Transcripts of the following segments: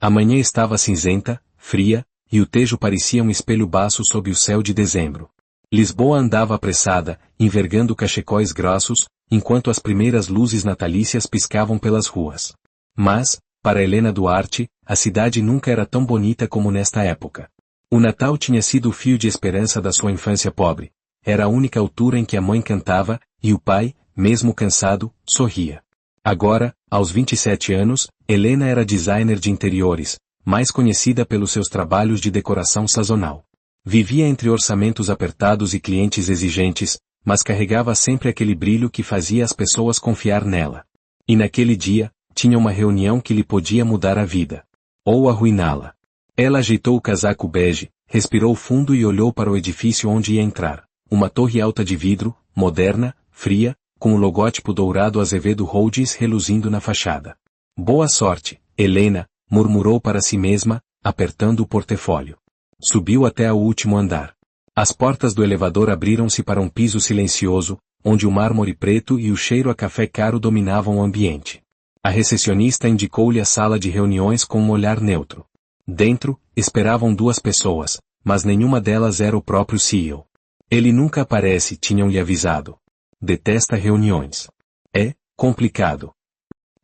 A manhã estava cinzenta, fria, e o Tejo parecia um espelho baço sob o céu de dezembro. Lisboa andava apressada, envergando cachecóis grossos, enquanto as primeiras luzes natalícias piscavam pelas ruas. Mas, para Helena Duarte, a cidade nunca era tão bonita como nesta época. O Natal tinha sido o fio de esperança da sua infância pobre. Era a única altura em que a mãe cantava, e o pai, mesmo cansado, sorria. Agora, aos 27 anos, Helena era designer de interiores, mais conhecida pelos seus trabalhos de decoração sazonal. Vivia entre orçamentos apertados e clientes exigentes, mas carregava sempre aquele brilho que fazia as pessoas confiar nela. E naquele dia, tinha uma reunião que lhe podia mudar a vida. Ou arruiná-la. Ela ajeitou o casaco bege, respirou fundo e olhou para o edifício onde ia entrar. Uma torre alta de vidro, moderna, fria, com o logótipo dourado Azevedo Holdings reluzindo na fachada. Boa sorte, Helena, murmurou para si mesma, apertando o portfólio. Subiu até ao último andar. As portas do elevador abriram-se para um piso silencioso, onde o mármore preto e o cheiro a café caro dominavam o ambiente. A recepcionista indicou-lhe a sala de reuniões com um olhar neutro. Dentro, esperavam 2 pessoas, mas nenhuma delas era o próprio CEO. Ele nunca aparece, tinham-lhe avisado. Detesta reuniões. É complicado.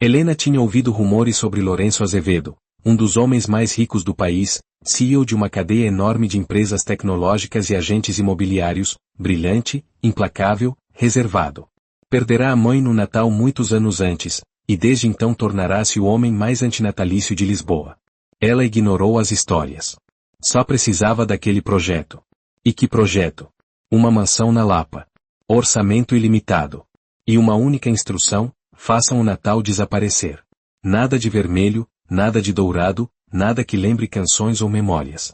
Helena tinha ouvido rumores sobre Lourenço Azevedo, um dos homens mais ricos do país, CEO de uma cadeia enorme de empresas tecnológicas e agentes imobiliários, brilhante, implacável, reservado. Perderá a mãe no Natal muitos anos antes, e desde então tornará-se o homem mais antinatalício de Lisboa. Ela ignorou as histórias. Só precisava daquele projeto. E que projeto? Uma mansão na Lapa. Orçamento ilimitado. E uma única instrução: façam o Natal desaparecer. Nada de vermelho, nada de dourado, nada que lembre canções ou memórias.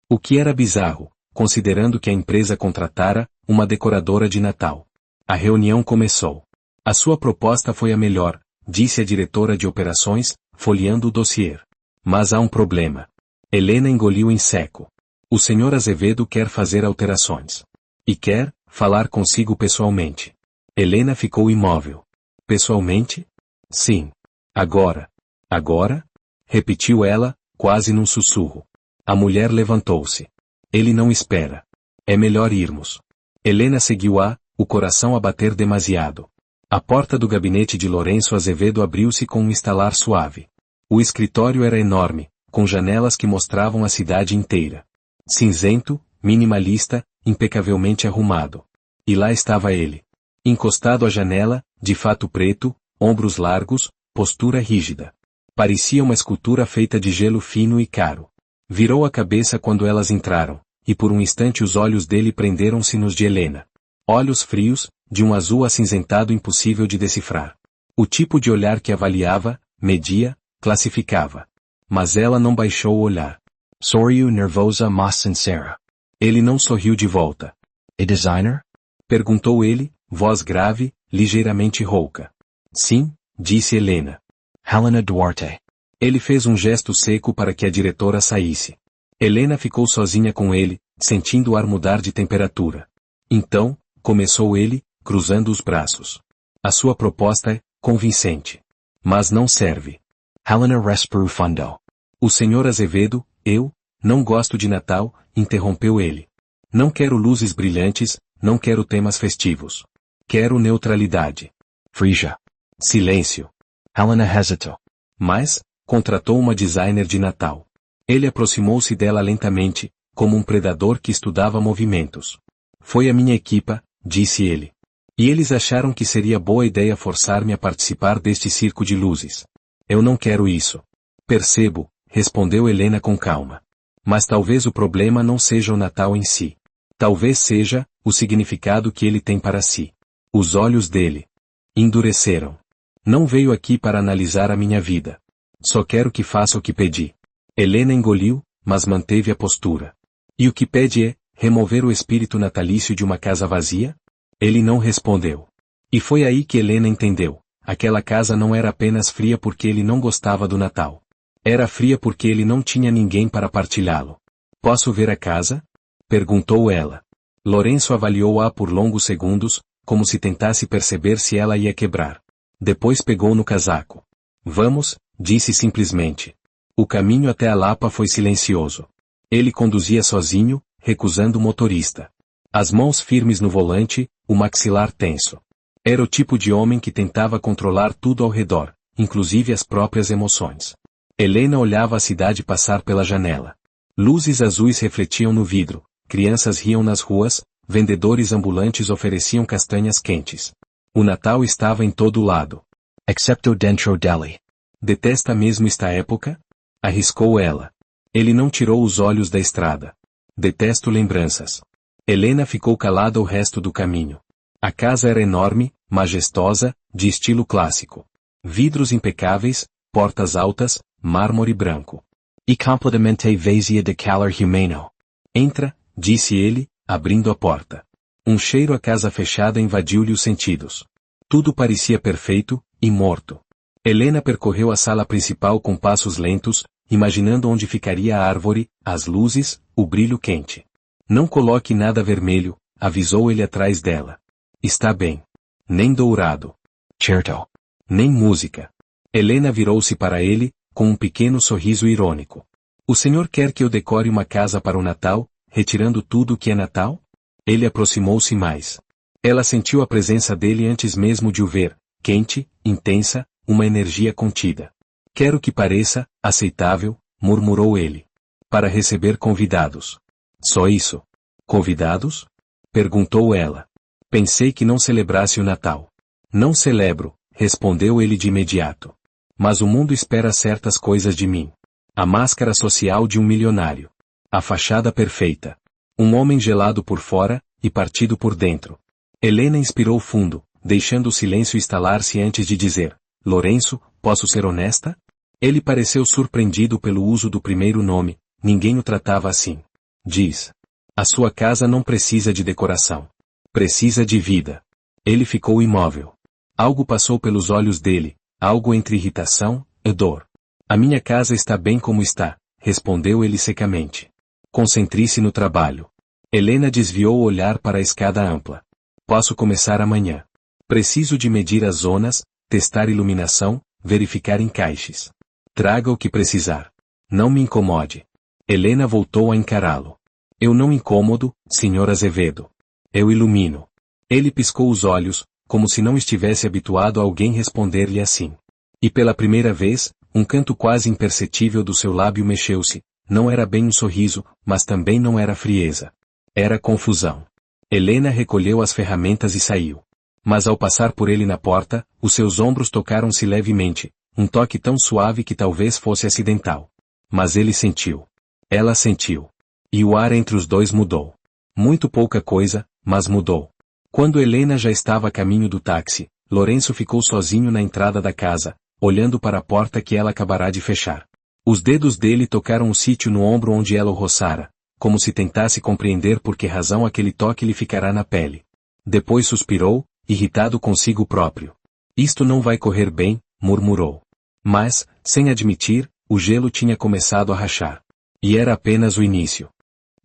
O que era bizarro, considerando que a empresa contratara uma decoradora de Natal. A reunião começou. A sua proposta foi a melhor, disse a diretora de operações, folheando o dossiê. Mas há um problema. Helena engoliu em seco. O senhor Azevedo quer fazer alterações. E quer falar consigo pessoalmente. Helena ficou imóvel. Pessoalmente? Sim. Agora. Agora? Repetiu ela, quase num sussurro. A mulher levantou-se. Ele não espera. É melhor irmos. Helena seguiu-a, o coração a bater demasiado. A porta do gabinete de Lourenço Azevedo abriu-se com um estalar suave. O escritório era enorme, com janelas que mostravam a cidade inteira. Cinzento, minimalista, impecavelmente arrumado. E lá estava ele. Encostado à janela, de fato preto, ombros largos, postura rígida. Parecia uma escultura feita de gelo fino e caro. Virou a cabeça quando elas entraram, e por um instante os olhos dele prenderam-se nos de Helena. Olhos frios, de um azul acinzentado impossível de decifrar. O tipo de olhar que avaliava, media, classificava. Mas ela não baixou o olhar. Sorriu nervosa mas sincera. Ele não sorriu de volta. "É designer?" perguntou ele, voz grave, ligeiramente rouca. "Sim", disse Helena. "Helena Duarte." Ele fez um gesto seco para que a diretora saísse. Helena ficou sozinha com ele, sentindo o ar mudar de temperatura. "Então", começou ele, cruzando os braços. "A sua proposta é convincente. Mas não serve." Helena respirou fundo. "O senhor Azevedo, eu, não gosto de Natal", interrompeu ele. "Não quero luzes brilhantes, não quero temas festivos. Quero neutralidade." Frisia. Silêncio. Helena hesitou. Mas, contratou uma designer de Natal. Ele aproximou-se dela lentamente, como um predador que estudava movimentos. "Foi a minha equipa", disse ele. "E eles acharam que seria boa ideia forçar-me a participar deste circo de luzes. Eu não quero isso." "Percebo", respondeu Helena com calma. "Mas talvez o problema não seja o Natal em si. Talvez seja o significado que ele tem para si." Os olhos dele endureceram. "Não veio aqui para analisar a minha vida. Só quero que faça o que pedi." Helena engoliu, mas manteve a postura. "E o que pede é remover o espírito natalício de uma casa vazia?" Ele não respondeu. E foi aí que Helena entendeu. Aquela casa não era apenas fria porque ele não gostava do Natal. Era fria porque ele não tinha ninguém para partilhá-lo. "Posso ver a casa?" perguntou ela. Lourenço avaliou-a por longos segundos, como se tentasse perceber se ela ia quebrar. Depois pegou no casaco. "Vamos", disse simplesmente. O caminho até a Lapa foi silencioso. Ele conduzia sozinho, recusando o motorista. As mãos firmes no volante, o maxilar tenso. Era o tipo de homem que tentava controlar tudo ao redor, inclusive as próprias emoções. Helena olhava a cidade passar pela janela. Luzes azuis refletiam no vidro, crianças riam nas ruas, vendedores ambulantes ofereciam castanhas quentes. O Natal estava em todo lado. Excepto dentro dele. Detesta mesmo esta época? Arriscou ela. Ele não tirou os olhos da estrada. Detesto lembranças. Helena ficou calada o resto do caminho. A casa era enorme, majestosa, de estilo clássico. Vidros impecáveis, portas altas, mármore branco. E completamente vazia de calor humano. Entra, disse ele, abrindo a porta. Um cheiro a casa fechada invadiu-lhe os sentidos. Tudo parecia perfeito, e morto. Helena percorreu a sala principal com passos lentos, imaginando onde ficaria a árvore, as luzes, o brilho quente. Não coloque nada vermelho, avisou ele atrás dela. Está bem. Nem dourado. Certo. Nem música. Helena virou-se para ele, com um pequeno sorriso irônico. O senhor quer que eu decore uma casa para o Natal, retirando tudo o que é Natal? Ele aproximou-se mais. Ela sentiu a presença dele antes mesmo de o ver, quente, intensa, uma energia contida. Quero que pareça aceitável, murmurou ele. Para receber convidados. Só isso. Convidados? Perguntou ela. Pensei que não celebrasse o Natal. Não celebro, respondeu ele de imediato. Mas o mundo espera certas coisas de mim. A máscara social de um milionário. A fachada perfeita. Um homem gelado por fora, e partido por dentro. Helena inspirou fundo, deixando o silêncio instalar-se antes de dizer, Lourenço, posso ser honesta? Ele pareceu surpreendido pelo uso do primeiro nome, ninguém o tratava assim. Diz. A sua casa não precisa de decoração. Precisa de vida. Ele ficou imóvel. Algo passou pelos olhos dele, algo entre irritação e dor. A minha casa está bem como está, respondeu ele secamente. Concentre-se no trabalho. Helena desviou o olhar para a escada ampla. Posso começar amanhã. Preciso de medir as zonas, testar iluminação, verificar encaixes. Traga o que precisar. Não me incomode. Helena voltou a encará-lo. Eu não incomodo, Sr. Azevedo. Eu ilumino. Ele piscou os olhos, como se não estivesse habituado a alguém responder-lhe assim. E pela primeira vez, um canto quase imperceptível do seu lábio mexeu-se. Não era bem um sorriso, mas também não era frieza. Era confusão. Helena recolheu as ferramentas e saiu. Mas ao passar por ele na porta, os seus ombros tocaram-se levemente, um toque tão suave que talvez fosse acidental. Mas ele sentiu. Ela sentiu. E o ar entre os dois mudou. Muito pouca coisa, mas mudou. Quando Helena já estava a caminho do táxi, Lourenço ficou sozinho na entrada da casa, olhando para a porta que ela acabará de fechar. Os dedos dele tocaram o sítio no ombro onde ela o roçara, como se tentasse compreender por que razão aquele toque lhe ficará na pele. Depois suspirou, irritado consigo próprio. Isto não vai correr bem, murmurou. Mas, sem admitir, o gelo tinha começado a rachar. E era apenas o início.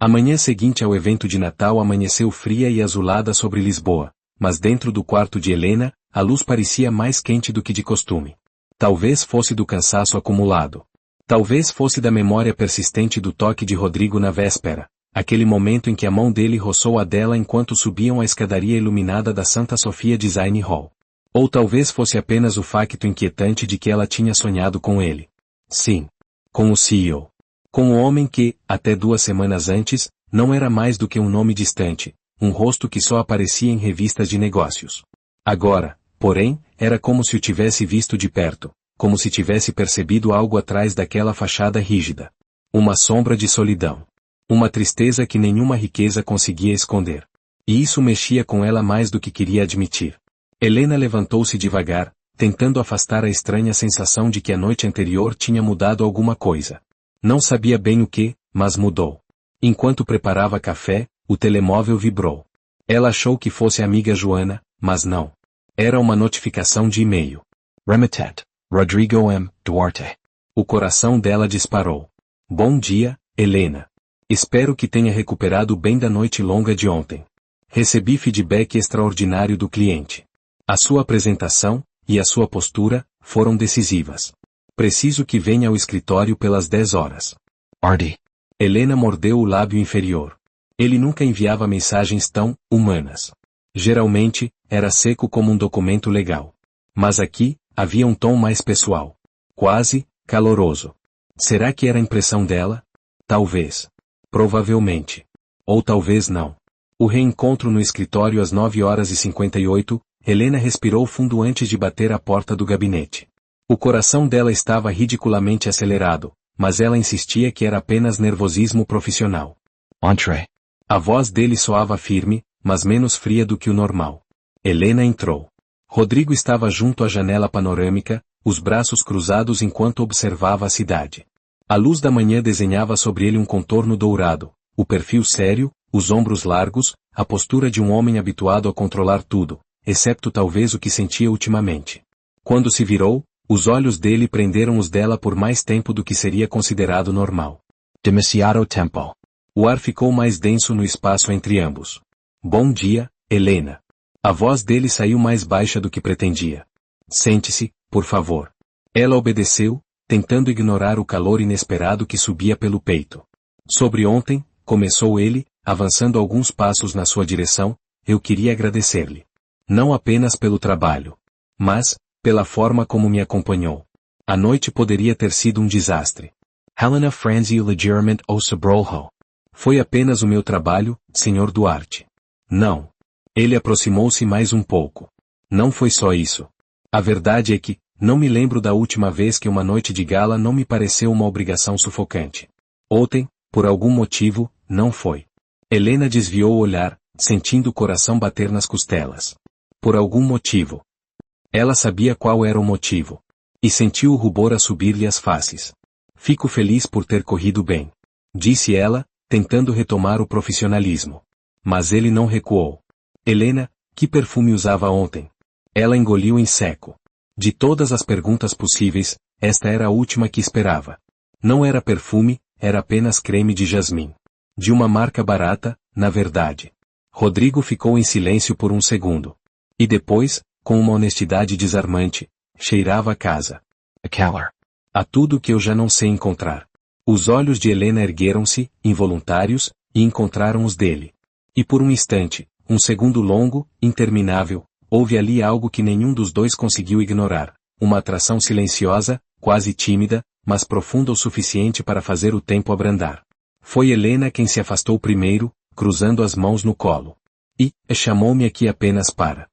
A manhã seguinte ao evento de Natal amanheceu fria e azulada sobre Lisboa, mas dentro do quarto de Helena, a luz parecia mais quente do que de costume. Talvez fosse do cansaço acumulado. Talvez fosse da memória persistente do toque de Rodrigo na véspera, aquele momento em que a mão dele roçou a dela enquanto subiam a escadaria iluminada da Santa Sofia Design Hall. Ou talvez fosse apenas o facto inquietante de que ela tinha sonhado com ele. Sim. Com o CEO. Com o homem que, até 2 semanas antes, não era mais do que um nome distante, um rosto que só aparecia em revistas de negócios. Agora, porém, era como se o tivesse visto de perto, como se tivesse percebido algo atrás daquela fachada rígida. Uma sombra de solidão. Uma tristeza que nenhuma riqueza conseguia esconder. E isso mexia com ela mais do que queria admitir. Helena levantou-se devagar, tentando afastar a estranha sensação de que a noite anterior tinha mudado alguma coisa. Não sabia bem o que, mas mudou. Enquanto preparava café, o telemóvel vibrou. Ela achou que fosse a amiga Joana, mas não. Era uma notificação de e-mail. Remitted, Rodrigo M. Duarte. O coração dela disparou. Bom dia, Helena. Espero que tenha recuperado bem da noite longa de ontem. Recebi feedback extraordinário do cliente. A sua apresentação, e a sua postura, foram decisivas. Preciso que venha ao escritório pelas 10 horas. Artie. Helena mordeu o lábio inferior. Ele nunca enviava mensagens tão humanas. Geralmente, era seco como um documento legal. Mas aqui, havia um tom mais pessoal. Quase caloroso. Será que era a impressão dela? Talvez. Provavelmente. Ou talvez não. O reencontro no escritório às 9h58, Helena respirou fundo antes de bater a porta do gabinete. O coração dela estava ridiculamente acelerado, mas ela insistia que era apenas nervosismo profissional. Entrez. A voz dele soava firme, mas menos fria do que o normal. Helena entrou. Rodrigo estava junto à janela panorâmica, os braços cruzados enquanto observava a cidade. A luz da manhã desenhava sobre ele um contorno dourado, o perfil sério, os ombros largos, a postura de um homem habituado a controlar tudo, excepto talvez o que sentia ultimamente. Quando se virou, os olhos dele prenderam os dela por mais tempo do que seria considerado normal. Demasiado tempo. O ar ficou mais denso no espaço entre ambos. Bom dia, Helena. A voz dele saiu mais baixa do que pretendia. Sente-se, por favor. Ela obedeceu, tentando ignorar o calor inesperado que subia pelo peito. Sobre ontem, começou ele, avançando alguns passos na sua direção, eu queria agradecer-lhe. Não apenas pelo trabalho. Mas, pela forma como me acompanhou. A noite poderia ter sido um desastre. Helena franziu ligeiramente o sobreolho. Foi apenas o meu trabalho, Sr. Duarte. Não. Ele aproximou-se mais um pouco. Não foi só isso. A verdade é que, não me lembro da última vez que uma noite de gala não me pareceu uma obrigação sufocante. Ontem, por algum motivo, não foi. Helena desviou o olhar, sentindo o coração bater nas costelas. Por algum motivo. Ela sabia qual era o motivo. E sentiu o rubor a subir-lhe as faces. Fico feliz por ter corrido bem. Disse ela, tentando retomar o profissionalismo. Mas ele não recuou. Helena, que perfume usava ontem? Ela engoliu em seco. De todas as perguntas possíveis, esta era a última que esperava. Não era perfume, era apenas creme de jasmim. De uma marca barata, na verdade. Rodrigo ficou em silêncio por um segundo. E depois, com uma honestidade desarmante, cheirava a casa. A Keller. A tudo que eu já não sei encontrar. Os olhos de Helena ergueram-se, involuntários, e encontraram os dele. E por um instante, um segundo longo, interminável, houve ali algo que nenhum dos dois conseguiu ignorar. Uma atração silenciosa, quase tímida, mas profunda o suficiente para fazer o tempo abrandar. Foi Helena quem se afastou primeiro, cruzando as mãos no colo. E, chamou-me aqui apenas para...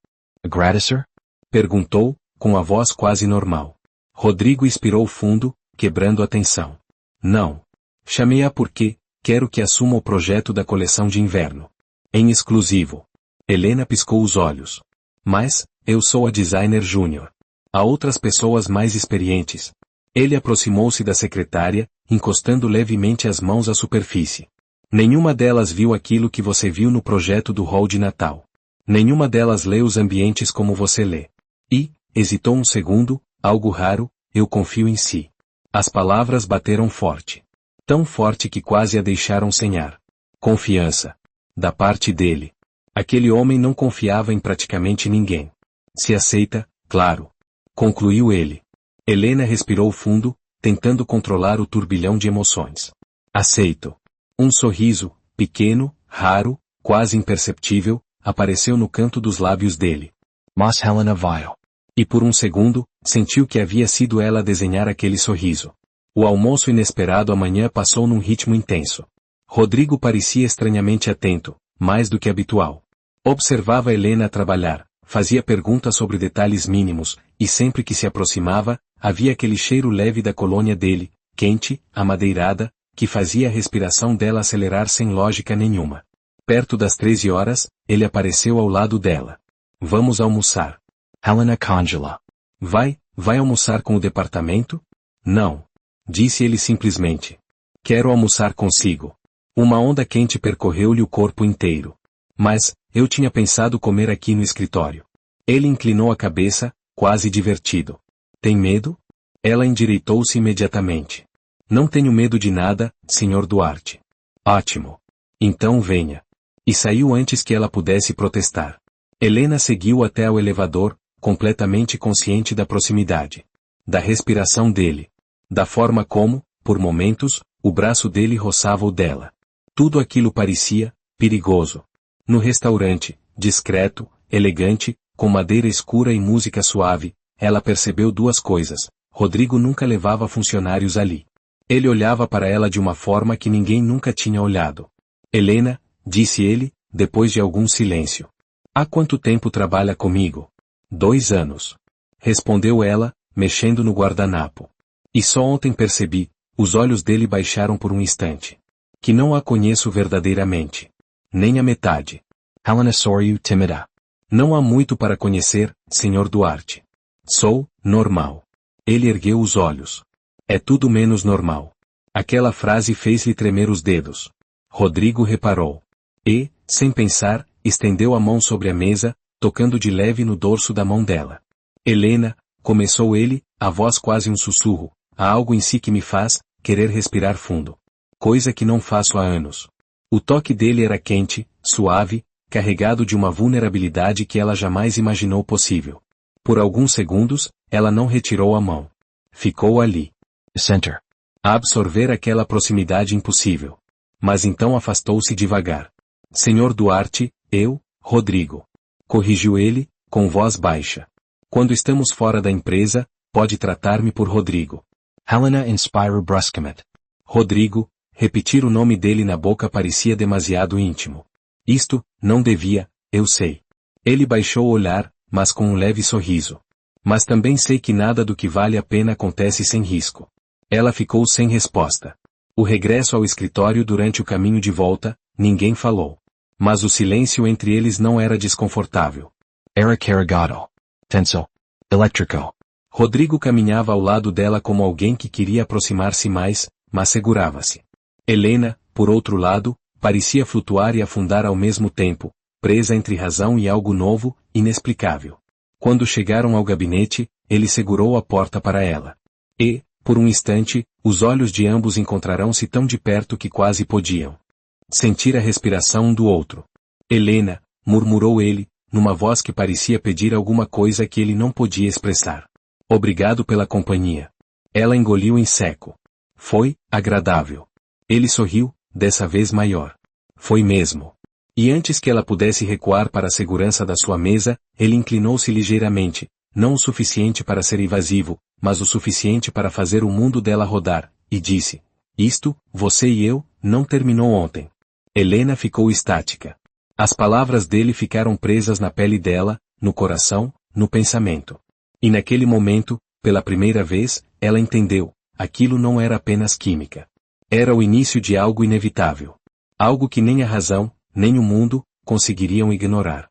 Agradecer? Perguntou, com a voz quase normal. Rodrigo expirou fundo, quebrando a tensão. Não. Chamei-a porque, quero que assuma o projeto da coleção de inverno. Em exclusivo. Helena piscou os olhos. Mas, eu sou a designer júnior. Há outras pessoas mais experientes. Ele aproximou-se da secretária, encostando levemente as mãos à superfície. Nenhuma delas viu aquilo que você viu no projeto do hall de Natal. Nenhuma delas lê os ambientes como você lê. E, hesitou um segundo, algo raro, eu confio em si. As palavras bateram forte. Tão forte que quase a deixaram sem ar. Confiança. Da parte dele. Aquele homem não confiava em praticamente ninguém. Se aceita, claro. Concluiu ele. Helena respirou fundo, tentando controlar o turbilhão de emoções. Aceito. Um sorriso, pequeno, raro, quase imperceptível, apareceu no canto dos lábios dele. Mas Helena viu. E por um segundo, sentiu que havia sido ela a desenhar aquele sorriso. O almoço inesperado amanhã passou num ritmo intenso. Rodrigo parecia estranhamente atento, mais do que habitual. Observava Helena trabalhar, fazia perguntas sobre detalhes mínimos, e sempre que se aproximava, havia aquele cheiro leve da colônia dele, quente, amadeirada, que fazia a respiração dela acelerar sem lógica nenhuma. Perto das 13 horas, ele apareceu ao lado dela. Vamos almoçar. Helena congela. Vai almoçar com o departamento? Não. Disse ele simplesmente. Quero almoçar consigo. Uma onda quente percorreu-lhe o corpo inteiro. Mas, eu tinha pensado comer aqui no escritório. Ele inclinou a cabeça, quase divertido. Tem medo? Ela endireitou-se imediatamente. Não tenho medo de nada, Sr. Duarte. Ótimo. Então venha. E saiu antes que ela pudesse protestar. Helena seguiu até ao elevador, completamente consciente da proximidade. Da respiração dele. Da forma como, por momentos, o braço dele roçava o dela. Tudo aquilo parecia perigoso. No restaurante, discreto, elegante, com madeira escura e música suave, ela percebeu duas coisas. Rodrigo nunca levava funcionários ali. Ele olhava para ela de uma forma que ninguém nunca tinha olhado. Helena, disse ele, depois de algum silêncio. Há quanto tempo trabalha comigo? 2 anos. Respondeu ela, mexendo no guardanapo. E só ontem percebi, os olhos dele baixaram por um instante. Que não a conheço verdadeiramente. Nem a metade. Helena sorriu tímida. Não há muito para conhecer, Sr. Duarte. Sou normal. Ele ergueu os olhos. É tudo menos normal. Aquela frase fez-lhe tremer os dedos. Rodrigo reparou. E, sem pensar, estendeu a mão sobre a mesa, tocando de leve no dorso da mão dela. Helena, começou ele, a voz quase um sussurro, há algo em si que me faz querer respirar fundo. Coisa que não faço há anos. O toque dele era quente, suave, carregado de uma vulnerabilidade que ela jamais imaginou possível. Por alguns segundos, ela não retirou a mão. Ficou ali. Center. A absorver aquela proximidade impossível. Mas então afastou-se devagar. Senhor Duarte, Rodrigo. Corrigiu ele, com voz baixa. Quando estamos fora da empresa, pode tratar-me por Rodrigo. Helena inspirou bruscamente. Rodrigo, repetir o nome dele na boca parecia demasiado íntimo. Isto, não devia, eu sei. Ele baixou o olhar, mas com um leve sorriso. Mas também sei que nada do que vale a pena acontece sem risco. Ela ficou sem resposta. O regresso ao escritório durante o caminho de volta, ninguém falou. Mas o silêncio entre eles não era desconfortável. Era carregado. Tenso. Elétrico. Rodrigo caminhava ao lado dela como alguém que queria aproximar-se mais, mas segurava-se. Helena, por outro lado, parecia flutuar e afundar ao mesmo tempo, presa entre razão e algo novo, inexplicável. Quando chegaram ao gabinete, ele segurou a porta para ela. E, por um instante, os olhos de ambos encontraram-se tão de perto que quase podiam sentir a respiração um do outro. Helena, murmurou ele, numa voz que parecia pedir alguma coisa que ele não podia expressar. Obrigado pela companhia. Ela engoliu em seco. Foi agradável. Ele sorriu, dessa vez maior. Foi mesmo. E antes que ela pudesse recuar para a segurança da sua mesa, ele inclinou-se ligeiramente, não o suficiente para ser invasivo, mas o suficiente para fazer o mundo dela rodar, e disse: Isto, você e eu, não terminou ontem. Helena ficou estática. As palavras dele ficaram presas na pele dela, no coração, no pensamento. E naquele momento, pela primeira vez, ela entendeu, aquilo não era apenas química. Era o início de algo inevitável. Algo que nem a razão, nem o mundo, conseguiriam ignorar.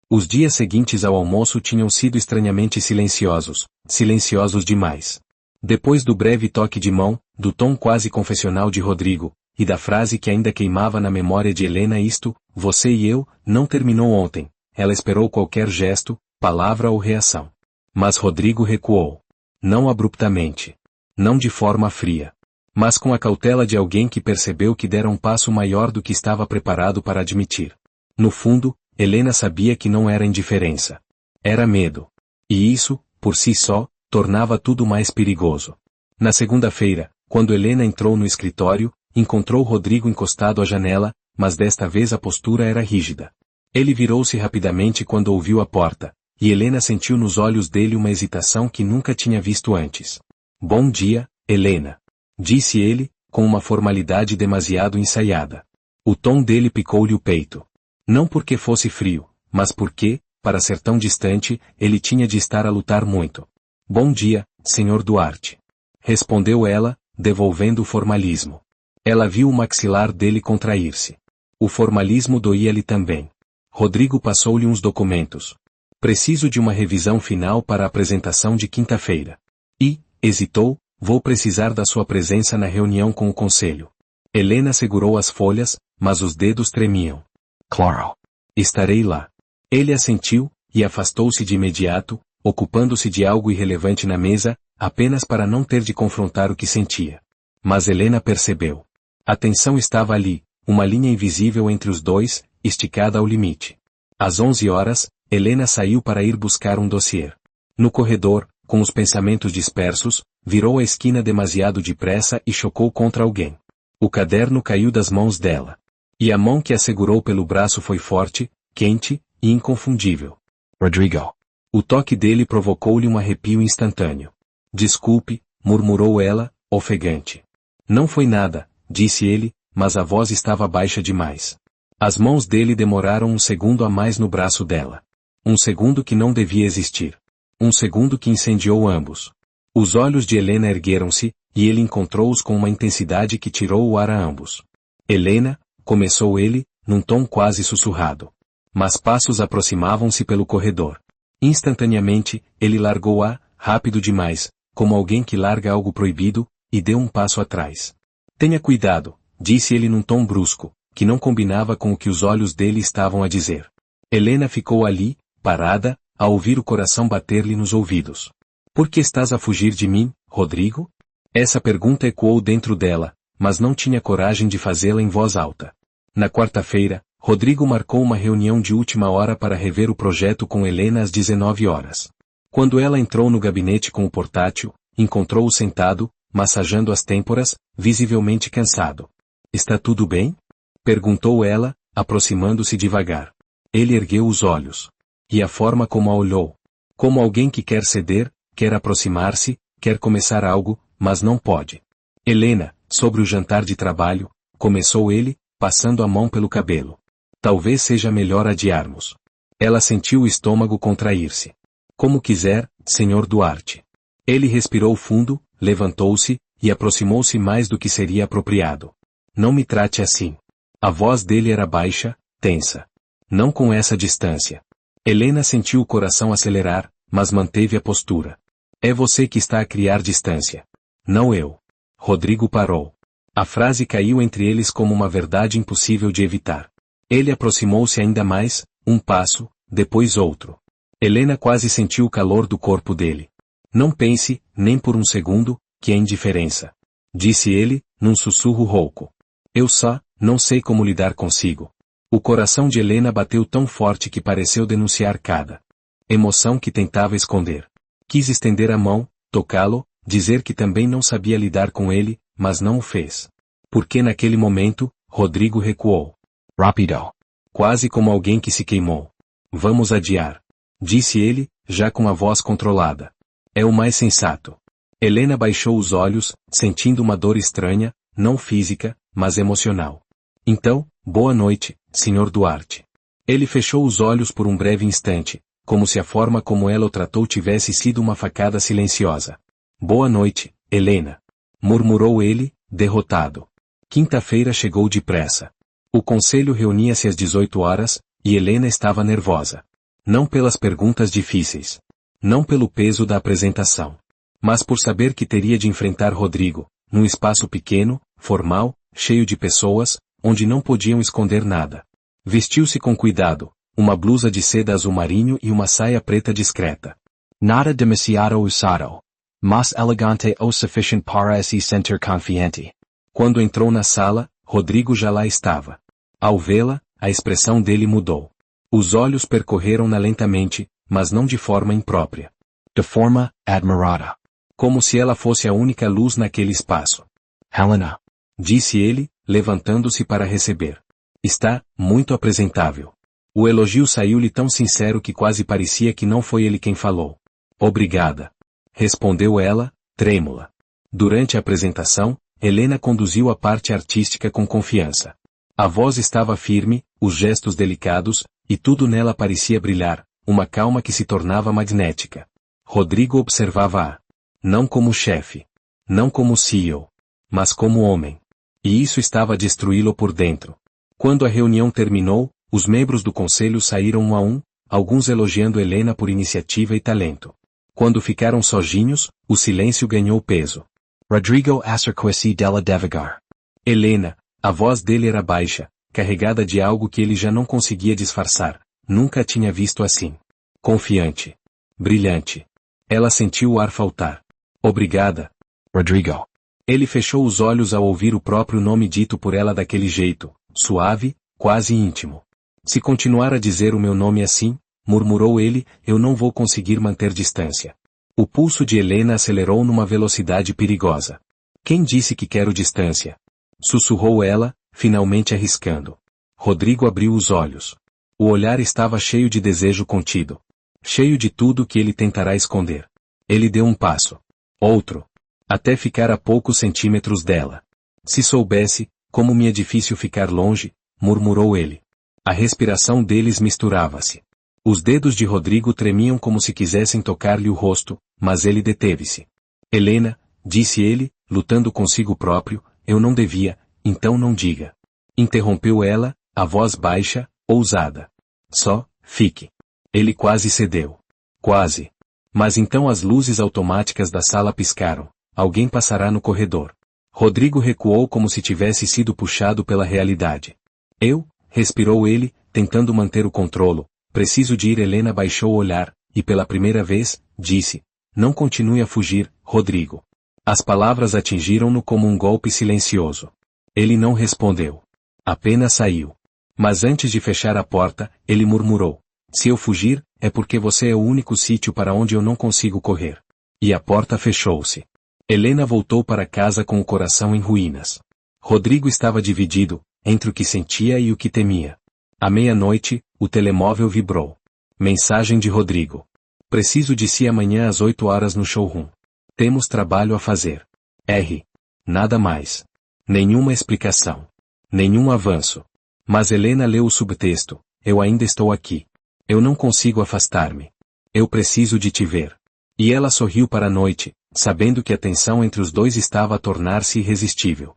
Os dias seguintes ao almoço tinham sido estranhamente silenciosos demais. Depois do breve toque de mão, do tom quase confessional de Rodrigo, e da frase que ainda queimava na memória de Helena isto, você e eu, não terminou ontem, ela esperou qualquer gesto, palavra ou reação. Mas Rodrigo recuou. Não abruptamente. Não de forma fria. Mas com a cautela de alguém que percebeu que dera um passo maior do que estava preparado para admitir. No fundo, Helena sabia que não era indiferença. Era medo. E isso, por si só, tornava tudo mais perigoso. Na segunda-feira, quando Helena entrou no escritório, encontrou Rodrigo encostado à janela, mas desta vez a postura era rígida. Ele virou-se rapidamente quando ouviu a porta, e Helena sentiu nos olhos dele uma hesitação que nunca tinha visto antes. Bom dia, Helena. Disse ele, com uma formalidade demasiado ensaiada. O tom dele picou-lhe o peito. Não porque fosse frio, mas porque, para ser tão distante, ele tinha de estar a lutar muito. Bom dia, Sr. Duarte. Respondeu ela, devolvendo o formalismo. Ela viu o maxilar dele contrair-se. O formalismo doía-lhe também. Rodrigo passou-lhe uns documentos. Preciso de uma revisão final para a apresentação de quinta-feira. E, hesitou, vou precisar da sua presença na reunião com o conselho. Helena segurou as folhas, mas os dedos tremiam. Claro. Estarei lá. Ele assentiu, e afastou-se de imediato, ocupando-se de algo irrelevante na mesa, apenas para não ter de confrontar o que sentia. Mas Helena percebeu. A tensão estava ali, uma linha invisível entre os dois, esticada ao limite. Às 11 horas, Helena saiu para ir buscar um dossiê. No corredor, com os pensamentos dispersos, virou a esquina demasiado depressa e chocou contra alguém. O caderno caiu das mãos dela. E a mão que a segurou pelo braço foi forte, quente e inconfundível. Rodrigo. O toque dele provocou-lhe um arrepio instantâneo. Desculpe, murmurou ela, ofegante. Não foi nada, disse ele, mas a voz estava baixa demais. As mãos dele demoraram um segundo a mais no braço dela. Um segundo que não devia existir. Um segundo que incendiou ambos. Os olhos de Helena ergueram-se, e ele encontrou-os com uma intensidade que tirou o ar a ambos. Helena, começou ele, num tom quase sussurrado. Mas passos aproximavam-se pelo corredor. Instantaneamente, ele largou-a, rápido demais, como alguém que larga algo proibido, e deu um passo atrás. Tenha cuidado, disse ele num tom brusco, que não combinava com o que os olhos dele estavam a dizer. Helena ficou ali, parada, a ouvir o coração bater-lhe nos ouvidos. Por que estás a fugir de mim, Rodrigo? Essa pergunta ecoou dentro dela, mas não tinha coragem de fazê-la em voz alta. Na quarta-feira, Rodrigo marcou uma reunião de última hora para rever o projeto com Helena às 19 horas. Quando ela entrou no gabinete com o portátil, encontrou-o sentado, massageando as têmporas, visivelmente cansado. Está tudo bem? Perguntou ela, aproximando-se devagar. Ele ergueu os olhos. E a forma como a olhou. Como alguém que quer ceder, quer aproximar-se, quer começar algo, mas não pode. Helena, sobre o jantar de trabalho, começou ele, passando a mão pelo cabelo. Talvez seja melhor adiarmos. Ela sentiu o estômago contrair-se. Como quiser, Sr. Duarte. Ele respirou fundo, levantou-se, e aproximou-se mais do que seria apropriado. Não me trate assim. A voz dele era baixa, tensa. Não com essa distância. Helena sentiu o coração acelerar, mas manteve a postura. É você que está a criar distância. Não eu. Rodrigo parou. A frase caiu entre eles como uma verdade impossível de evitar. Ele aproximou-se ainda mais, um passo, depois outro. Helena quase sentiu o calor do corpo dele. Não pense, nem por um segundo, que é indiferença. Disse ele, num sussurro rouco. Eu só, não sei como lidar consigo. O coração de Helena bateu tão forte que pareceu denunciar cada emoção que tentava esconder. Quis estender a mão, tocá-lo, dizer que também não sabia lidar com ele, mas não o fez. Porque naquele momento, Rodrigo recuou. Rápido. Quase como alguém que se queimou. Vamos adiar. Disse ele, já com a voz controlada. É o mais sensato. Helena baixou os olhos, sentindo uma dor estranha, não física, mas emocional. Então, boa noite, Sr. Duarte. Ele fechou os olhos por um breve instante, como se a forma como ela o tratou tivesse sido uma facada silenciosa. Boa noite, Helena. Murmurou ele, derrotado. Quinta-feira chegou depressa. O conselho reunia-se às 18 horas, e Helena estava nervosa. Não pelas perguntas difíceis. Não pelo peso da apresentação. Mas por saber que teria de enfrentar Rodrigo, num espaço pequeno, formal, cheio de pessoas, onde não podiam esconder nada. Vestiu-se com cuidado, uma blusa de seda azul marinho e uma saia preta discreta. Nada demasiado usado. Mas elegante o sufficient para se sentir confiante. Quando entrou na sala, Rodrigo já lá estava. Ao vê-la, a expressão dele mudou. Os olhos percorreram-na lentamente, mas não de forma imprópria. De forma admirada. Como se ela fosse a única luz naquele espaço. Helena. Disse ele, levantando-se para receber. Está, muito apresentável. O elogio saiu-lhe tão sincero que quase parecia que não foi ele quem falou. Obrigada. Respondeu ela, trêmula. Durante a apresentação, Helena conduziu a parte artística com confiança. A voz estava firme, os gestos delicados, e tudo nela parecia brilhar, uma calma que se tornava magnética. Rodrigo observava-a. Não como chefe. Não como CEO. Mas como homem. E isso estava a destruí-lo por dentro. Quando a reunião terminou, os membros do conselho saíram um a um, alguns elogiando Helena por iniciativa e talento. Quando ficaram sozinhos, o silêncio ganhou peso. Rodrigo acercou-se dela devagar. Helena, a voz dele era baixa, carregada de algo que ele já não conseguia disfarçar. Nunca a tinha visto assim. Confiante. Brilhante. Ela sentiu o ar faltar. Obrigada. Rodrigo. Ele fechou os olhos ao ouvir o próprio nome dito por ela daquele jeito, suave, quase íntimo. Se continuar a dizer o meu nome assim, murmurou ele, eu não vou conseguir manter distância. O pulso de Helena acelerou numa velocidade perigosa. Quem disse que quero distância? Sussurrou ela, finalmente arriscando. Rodrigo abriu os olhos. O olhar estava cheio de desejo contido. Cheio de tudo que ele tentará esconder. Ele deu um passo. Outro. Até ficar a poucos centímetros dela. Se soubesse, como me é difícil ficar longe, murmurou ele. A respiração deles misturava-se. Os dedos de Rodrigo tremiam como se quisessem tocar-lhe o rosto, mas ele deteve-se. Helena, disse ele, lutando consigo próprio, eu não devia, então não diga. Interrompeu ela, a voz baixa, ousada. Só, fique. Ele quase cedeu. Quase. Mas então as luzes automáticas da sala piscaram. Alguém passará no corredor. Rodrigo recuou como se tivesse sido puxado pela realidade. Eu, respirou ele, tentando manter o controlo. Preciso de ir. Helena baixou o olhar, e pela primeira vez, disse. Não continue a fugir, Rodrigo. As palavras atingiram-no como um golpe silencioso. Ele não respondeu. Apenas saiu. Mas antes de fechar a porta, ele murmurou. Se eu fugir, é porque você é o único sítio para onde eu não consigo correr. E a porta fechou-se. Helena voltou para casa com o coração em ruínas. Rodrigo estava dividido, entre o que sentia e o que temia. À meia-noite, o telemóvel vibrou. Mensagem de Rodrigo. Preciso de si amanhã às 8 horas no showroom. Temos trabalho a fazer. R. Nada mais. Nenhuma explicação. Nenhum avanço. Mas Helena leu o subtexto. Eu ainda estou aqui. Eu não consigo afastar-me. Eu preciso de te ver. E ela sorriu para a noite, sabendo que a tensão entre os dois estava a tornar-se irresistível.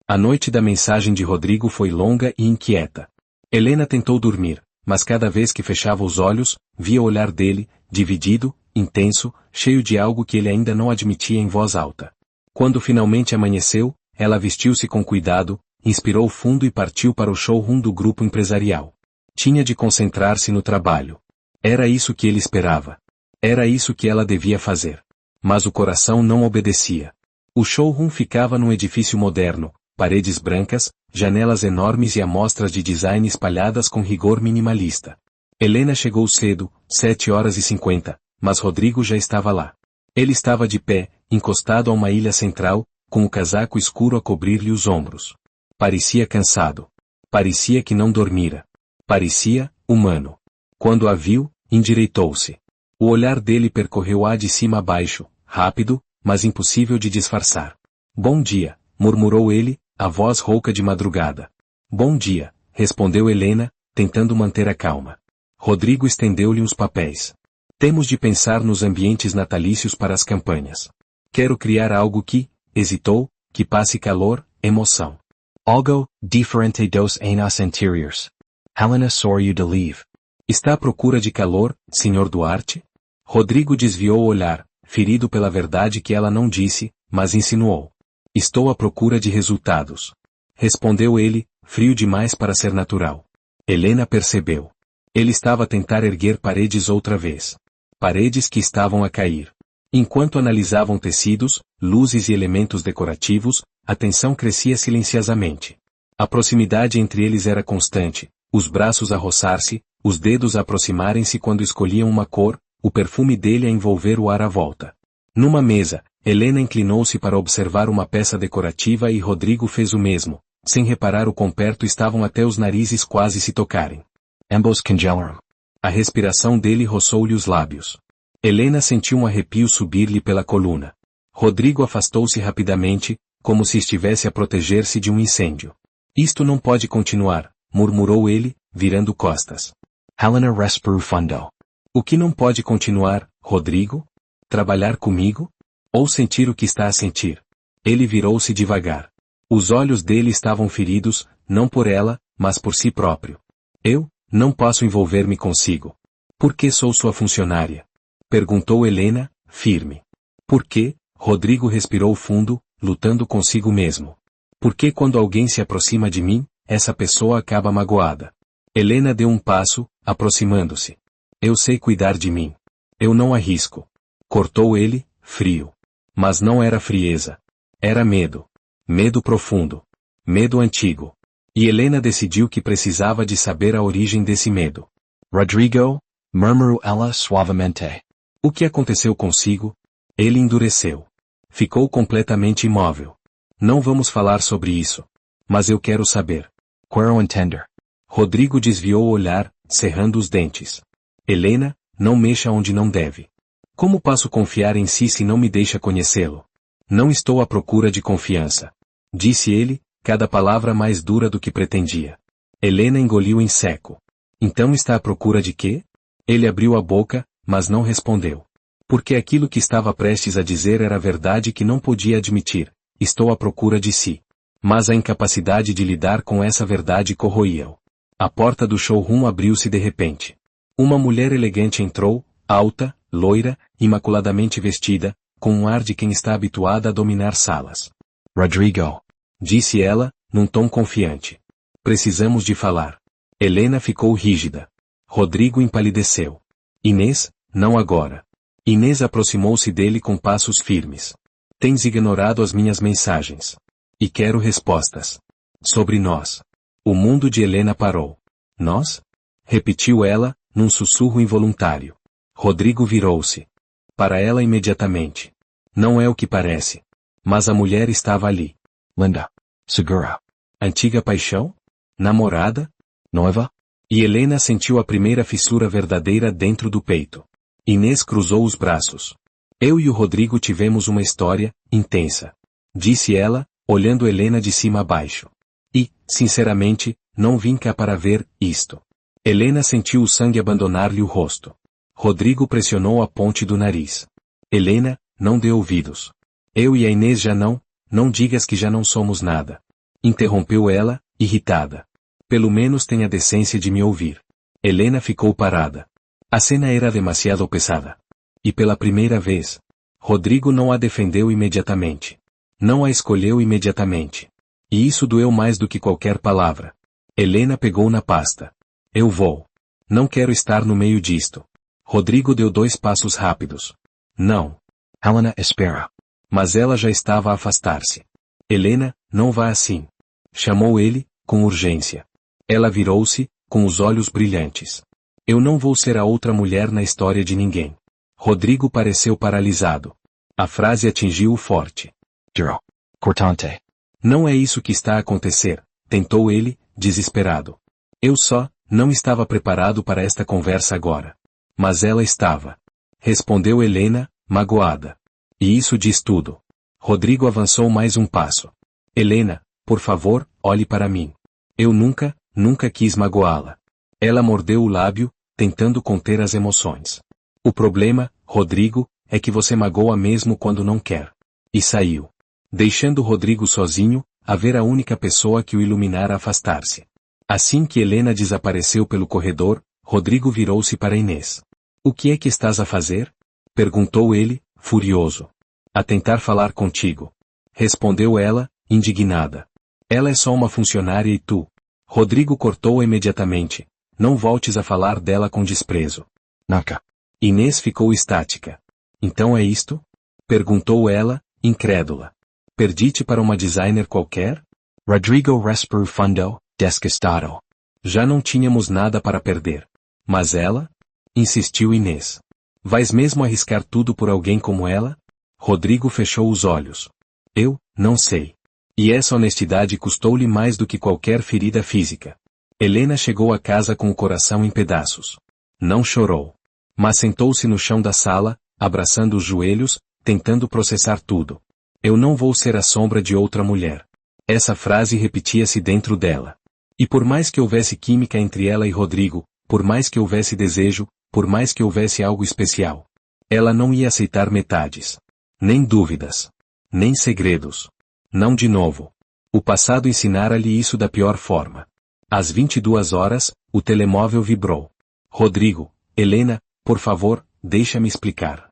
A noite da mensagem de Rodrigo foi longa e inquieta. Helena tentou dormir, mas cada vez que fechava os olhos, via o olhar dele, dividido, intenso, cheio de algo que ele ainda não admitia em voz alta. Quando finalmente amanheceu, ela vestiu-se com cuidado, inspirou fundo e partiu para o showroom do grupo empresarial. Tinha de concentrar-se no trabalho. Era isso que ele esperava. Era isso que ela devia fazer. Mas o coração não obedecia. O showroom ficava num edifício moderno, paredes brancas, janelas enormes e amostras de design espalhadas com rigor minimalista. Helena chegou cedo, 7h50, mas Rodrigo já estava lá. Ele estava de pé, encostado a uma ilha central, com o casaco escuro a cobrir-lhe os ombros. Parecia cansado. Parecia que não dormira. Parecia, humano. Quando a viu, endireitou-se. O olhar dele percorreu-a de cima a baixo, rápido, mas impossível de disfarçar. Bom dia, murmurou ele, a voz rouca de madrugada. Bom dia, respondeu Helena, tentando manter a calma. Rodrigo estendeu-lhe uns papéis. Temos de pensar nos ambientes natalícios para as campanhas. Quero criar algo que, hesitou, que passe calor, emoção. Algo diferente dos anos anteriores. Helena sorriu de leave. Está à procura de calor, Sr. Duarte? Rodrigo desviou o olhar, ferido pela verdade que ela não disse, mas insinuou. Estou à procura de resultados. Respondeu ele, frio demais para ser natural. Helena percebeu. Ele estava a tentar erguer paredes outra vez. Paredes que estavam a cair. Enquanto analisavam tecidos, luzes e elementos decorativos, a tensão crescia silenciosamente. A proximidade entre eles era constante, os braços a roçar-se, os dedos a aproximarem-se quando escolhiam uma cor, o perfume dele a envolver o ar à volta. Numa mesa, Helena inclinou-se para observar uma peça decorativa e Rodrigo fez o mesmo, sem reparar o quão perto estavam até os narizes quase se tocarem. Ambos congelaram. A respiração dele roçou-lhe os lábios. Helena sentiu um arrepio subir-lhe pela coluna. Rodrigo afastou-se rapidamente, como se estivesse a proteger-se de um incêndio. Isto não pode continuar, murmurou ele, virando costas. Helena respirou fundo. O que não pode continuar, Rodrigo? Trabalhar comigo? Ou sentir o que está a sentir? Ele virou-se devagar. Os olhos dele estavam feridos, não por ela, mas por si próprio. Eu, não posso envolver-me consigo. Por que sou sua funcionária? Perguntou Helena, firme. Por que? Rodrigo respirou fundo, lutando consigo mesmo. Por que quando alguém se aproxima de mim, essa pessoa acaba magoada? Helena deu um passo, aproximando-se. Eu sei cuidar de mim. Eu não arrisco. Cortou ele, frio. Mas não era frieza. Era medo. Medo profundo. Medo antigo. E Helena decidiu que precisava de saber a origem desse medo. Rodrigo, murmurou ela suavemente. O que aconteceu consigo, Ele endureceu. Ficou completamente imóvel. Não vamos falar sobre isso. Mas eu quero saber. Quero entender. Rodrigo desviou o olhar, cerrando os dentes. Helena, não mexa onde não deve. Como posso confiar em si se não me deixa conhecê-lo? Não estou à procura de confiança. Disse ele, cada palavra mais dura do que pretendia. Helena engoliu em seco. Então está à procura de quê? Ele abriu a boca, mas não respondeu. Porque aquilo que estava prestes a dizer era verdade que não podia admitir. Estou à procura de si. Mas a incapacidade de lidar com essa verdade corroía-o. A porta do showroom abriu-se de repente. Uma mulher elegante entrou, alta, loira, imaculadamente vestida, com um ar de quem está habituada a dominar salas. Rodrigo, disse ela, num tom confiante. Precisamos de falar. Helena ficou rígida. Rodrigo empalideceu. Inês, não agora. Inês aproximou-se dele com passos firmes. Tens ignorado as minhas mensagens. E quero respostas. Sobre nós. O mundo de Helena parou. Nós? Repetiu ela, num sussurro involuntário. Rodrigo virou-se. Para ela imediatamente. Não é o que parece. Mas a mulher estava ali. Linda. Segura. Antiga paixão? Namorada? Noiva? E Helena sentiu a primeira fissura verdadeira dentro do peito. Inês cruzou os braços. Eu e o Rodrigo tivemos uma história, intensa. Disse ela, olhando Helena de cima a baixo. E, sinceramente, não vim cá para ver isto. Helena sentiu o sangue abandonar-lhe o rosto. Rodrigo pressionou a ponte do nariz. Helena, não dê ouvidos. Eu e a Inês já não digas que já não somos nada. Interrompeu ela, irritada. Pelo menos tenha a decência de me ouvir. Helena ficou parada. A cena era demasiado pesada. E pela primeira vez, Rodrigo não a defendeu imediatamente. Não a escolheu imediatamente. E isso doeu mais do que qualquer palavra. Helena pegou na pasta. Eu vou. Não quero estar no meio disto. Rodrigo deu 2 passos rápidos. Não. Helena, espera. Mas ela já estava a afastar-se. Helena, não vá assim. Chamou ele, com urgência. Ela virou-se, com os olhos brilhantes. Eu não vou ser a outra mulher na história de ninguém. Rodrigo pareceu paralisado. A frase atingiu-o forte. Giro. Cortante. Não é isso que está a acontecer, tentou ele, desesperado. Eu só, não estava preparado para esta conversa agora. Mas ela estava. Respondeu Helena, magoada. E isso diz tudo. Rodrigo avançou mais um passo. Helena, por favor, olhe para mim. Eu nunca quis magoá-la. Ela mordeu o lábio, tentando conter as emoções. O problema, Rodrigo, é que você magoa mesmo quando não quer. E saiu. Deixando Rodrigo sozinho, a ver a única pessoa que o iluminara afastar-se. Assim que Helena desapareceu pelo corredor, Rodrigo virou-se para Inês. O que é que estás a fazer? Perguntou ele, furioso. A tentar falar contigo. Respondeu ela, indignada. Ela é só uma funcionária e tu. Rodrigo cortou-a imediatamente. Não voltes a falar dela com desprezo. Naka. Inês ficou estática. Então é isto? Perguntou ela, incrédula. Perdi-te para uma designer qualquer? Rodrigo respirou fundo, desgastado. Já não tínhamos nada para perder. Mas ela? Insistiu Inês. Vais mesmo arriscar tudo por alguém como ela? Rodrigo fechou os olhos. Eu, não sei. E essa honestidade custou-lhe mais do que qualquer ferida física. Helena chegou a casa com o coração em pedaços. Não chorou. Mas sentou-se no chão da sala, abraçando os joelhos, tentando processar tudo. Eu não vou ser a sombra de outra mulher. Essa frase repetia-se dentro dela. E por mais que houvesse química entre ela e Rodrigo, por mais que houvesse desejo, por mais que houvesse algo especial, ela não ia aceitar metades. Nem dúvidas. Nem segredos. Não de novo. O passado ensinara-lhe isso da pior forma. Às 22 horas, o telemóvel vibrou. Rodrigo, Helena, por favor, deixa-me explicar.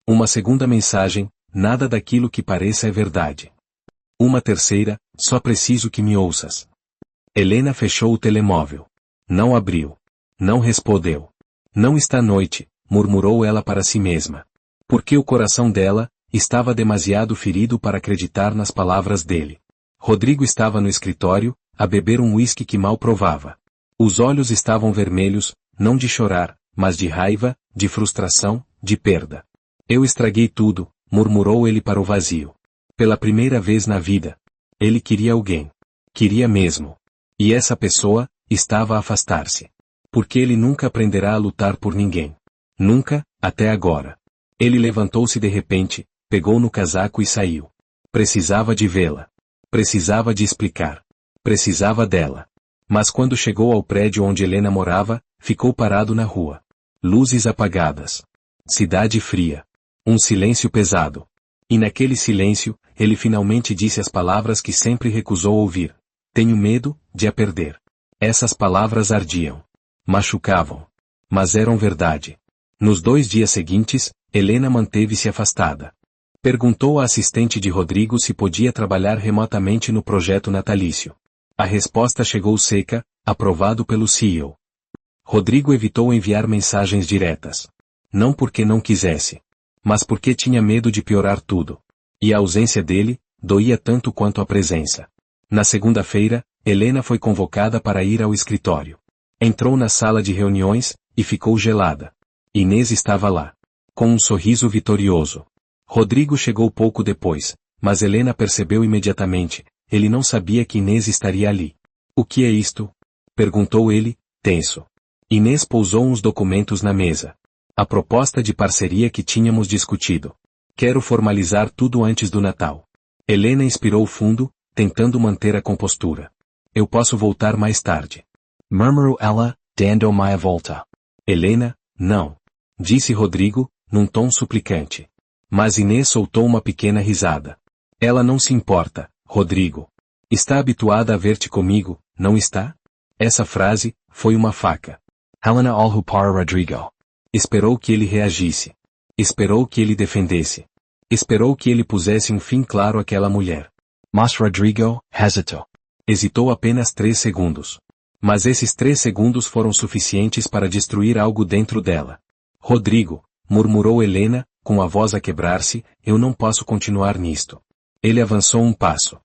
Uma segunda mensagem, nada daquilo que pareça é verdade. Uma terceira, só preciso que me ouças. Helena fechou o telemóvel. Não abriu. Não respondeu. Não está noite, murmurou ela para si mesma. Porque o coração dela estava demasiado ferido para acreditar nas palavras dele. Rodrigo estava no escritório, a beber um uísque que mal provava. Os olhos estavam vermelhos, não de chorar, mas de raiva, de frustração, de perda. Eu estraguei tudo, murmurou ele para o vazio. Pela primeira vez na vida. Ele queria alguém. Queria mesmo. E essa pessoa, estava a afastar-se. Porque ele nunca aprenderá a lutar por ninguém. Nunca, até agora. Ele levantou-se de repente, pegou no casaco e saiu. Precisava de vê-la. Precisava de explicar. Precisava dela. Mas quando chegou ao prédio onde Helena morava, ficou parado na rua. Luzes apagadas. Cidade fria. Um silêncio pesado. E naquele silêncio, ele finalmente disse as palavras que sempre recusou ouvir. Tenho medo, de a perder. Essas palavras ardiam. Machucavam. Mas eram verdade. Nos 2 dias seguintes, Helena manteve-se afastada. Perguntou à assistente de Rodrigo se podia trabalhar remotamente no projeto natalício. A resposta chegou seca, aprovado pelo CEO. Rodrigo evitou enviar mensagens diretas. Não porque não quisesse. Mas porque tinha medo de piorar tudo. E a ausência dele, doía tanto quanto a presença. Na segunda-feira, Helena foi convocada para ir ao escritório. Entrou na sala de reuniões, e ficou gelada. Inês estava lá. Com um sorriso vitorioso. Rodrigo chegou pouco depois, mas Helena percebeu imediatamente. Ele não sabia que Inês estaria ali. O que é isto? Perguntou ele, tenso. Inês pousou uns documentos na mesa. A proposta de parceria que tínhamos discutido. Quero formalizar tudo antes do Natal. Helena inspirou fundo, tentando manter a compostura. Eu posso voltar mais tarde. Murmurou ela, dando meia volta. Helena, não. Disse Rodrigo, num tom suplicante. Mas Inês soltou uma pequena risada. Ela não se importa, Rodrigo. Está habituada a ver-te comigo, não está? Essa frase, foi uma faca. Helena olhou para Rodrigo. Esperou que ele reagisse. Esperou que ele defendesse. Esperou que ele pusesse um fim claro àquela mulher. Mas Rodrigo, hesitou. Hesitou apenas 3 segundos. Mas esses 3 segundos foram suficientes para destruir algo dentro dela. Rodrigo, murmurou Helena, com a voz a quebrar-se, eu não posso continuar nisto. Ele avançou um passo.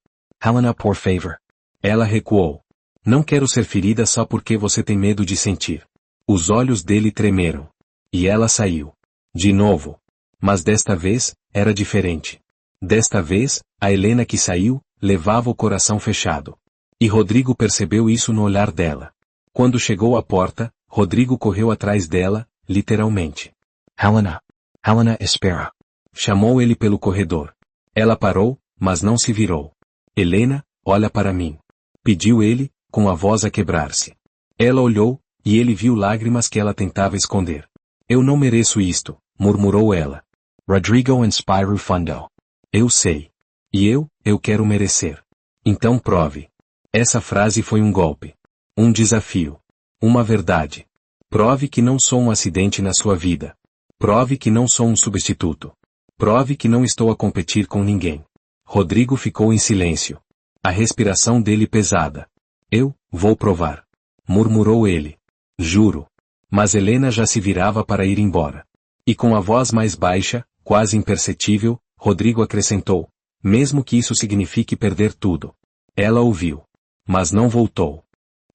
Helena, por favor. Ela recuou. Não quero ser ferida só porque você tem medo de sentir. Os olhos dele tremeram. E ela saiu. De novo. Mas desta vez, era diferente. Desta vez, a Helena que saiu, levava o coração fechado. E Rodrigo percebeu isso no olhar dela. Quando chegou à porta, Rodrigo correu atrás dela, literalmente. Helena. Helena, espera. Chamou ele pelo corredor. Ela parou, mas não se virou. Helena, olha para mim. Pediu ele, com a voz a quebrar-se. Ela olhou, e ele viu lágrimas que ela tentava esconder. Eu não mereço isto, murmurou ela. Rodrigo inspirou fundo. Eu sei. E eu quero merecer. Então prove. Essa frase foi um golpe. Um desafio. Uma verdade. Prove que não sou um acidente na sua vida. Prove que não sou um substituto. Prove que não estou a competir com ninguém. Rodrigo ficou em silêncio. A respiração dele pesada. Eu, vou provar. Murmurou ele. Juro. Mas Helena já se virava para ir embora. E com a voz mais baixa, quase imperceptível, Rodrigo acrescentou. Mesmo que isso signifique perder tudo. Ela ouviu. Mas não voltou.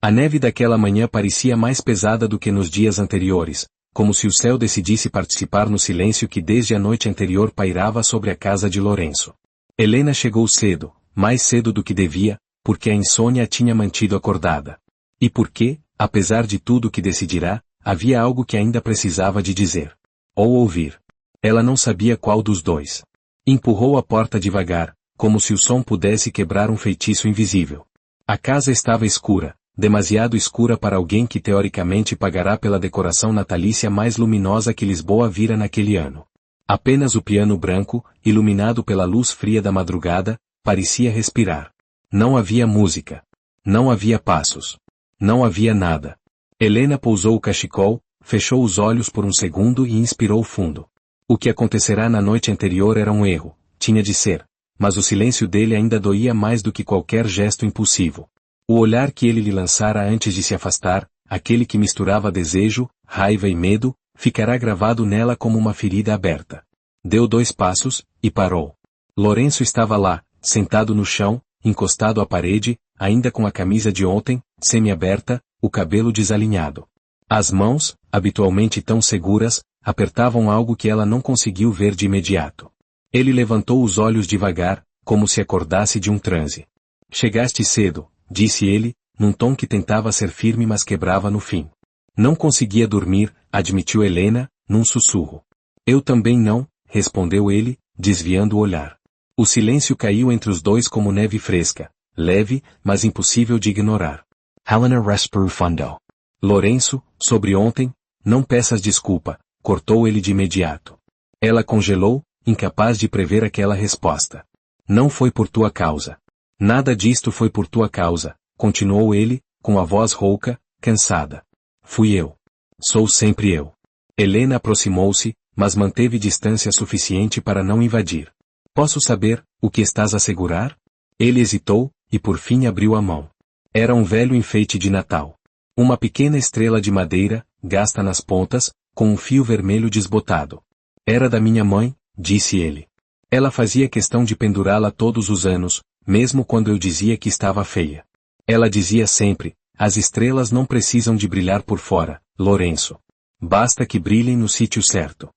A neve daquela manhã parecia mais pesada do que nos dias anteriores, como se o céu decidisse participar no silêncio que desde a noite anterior pairava sobre a casa de Lourenço. Helena chegou cedo, mais cedo do que devia, porque a insônia a tinha mantido acordada. E porque, apesar de tudo que decidirá, havia algo que ainda precisava de dizer. Ou ouvir. Ela não sabia qual dos dois. Empurrou a porta devagar, como se o som pudesse quebrar um feitiço invisível. A casa estava escura, demasiado escura para alguém que teoricamente pagará pela decoração natalícia mais luminosa que Lisboa vira naquele ano. Apenas o piano branco, iluminado pela luz fria da madrugada, parecia respirar. Não havia música. Não havia passos. Não havia nada. Helena pousou o cachecol, fechou os olhos por um segundo e inspirou fundo. O que acontecerá na noite anterior era um erro, tinha de ser. Mas o silêncio dele ainda doía mais do que qualquer gesto impulsivo. O olhar que ele lhe lançara antes de se afastar, aquele que misturava desejo, raiva e medo, ficará gravado nela como uma ferida aberta. Deu 2 passos, e parou. Lourenço estava lá, sentado no chão, encostado à parede, ainda com a camisa de ontem, semi-aberta, o cabelo desalinhado. As mãos, habitualmente tão seguras, apertavam algo que ela não conseguiu ver de imediato. Ele levantou os olhos devagar, como se acordasse de um transe. Chegaste cedo, disse ele, num tom que tentava ser firme mas quebrava no fim. Não conseguia dormir, admitiu Helena, num sussurro. Eu também não, respondeu ele, desviando o olhar. O silêncio caiu entre os dois como neve fresca, leve, mas impossível de ignorar. Helena respirou fundo. Lourenço, sobre ontem, não peças desculpa, cortou ele de imediato. Ela congelou, incapaz de prever aquela resposta. Não foi por tua causa. Nada disto foi por tua causa, continuou ele, com a voz rouca, cansada. Fui eu. Sou sempre eu. Helena aproximou-se, mas manteve distância suficiente para não invadir. Posso saber, o que estás a segurar? Ele hesitou, e por fim abriu a mão. Era um velho enfeite de Natal. Uma pequena estrela de madeira, gasta nas pontas, com um fio vermelho desbotado. Era da minha mãe, disse ele. Ela fazia questão de pendurá-la todos os anos, mesmo quando eu dizia que estava feia. Ela dizia sempre, as estrelas não precisam de brilhar por fora, Lourenço. Basta que brilhem no sítio certo.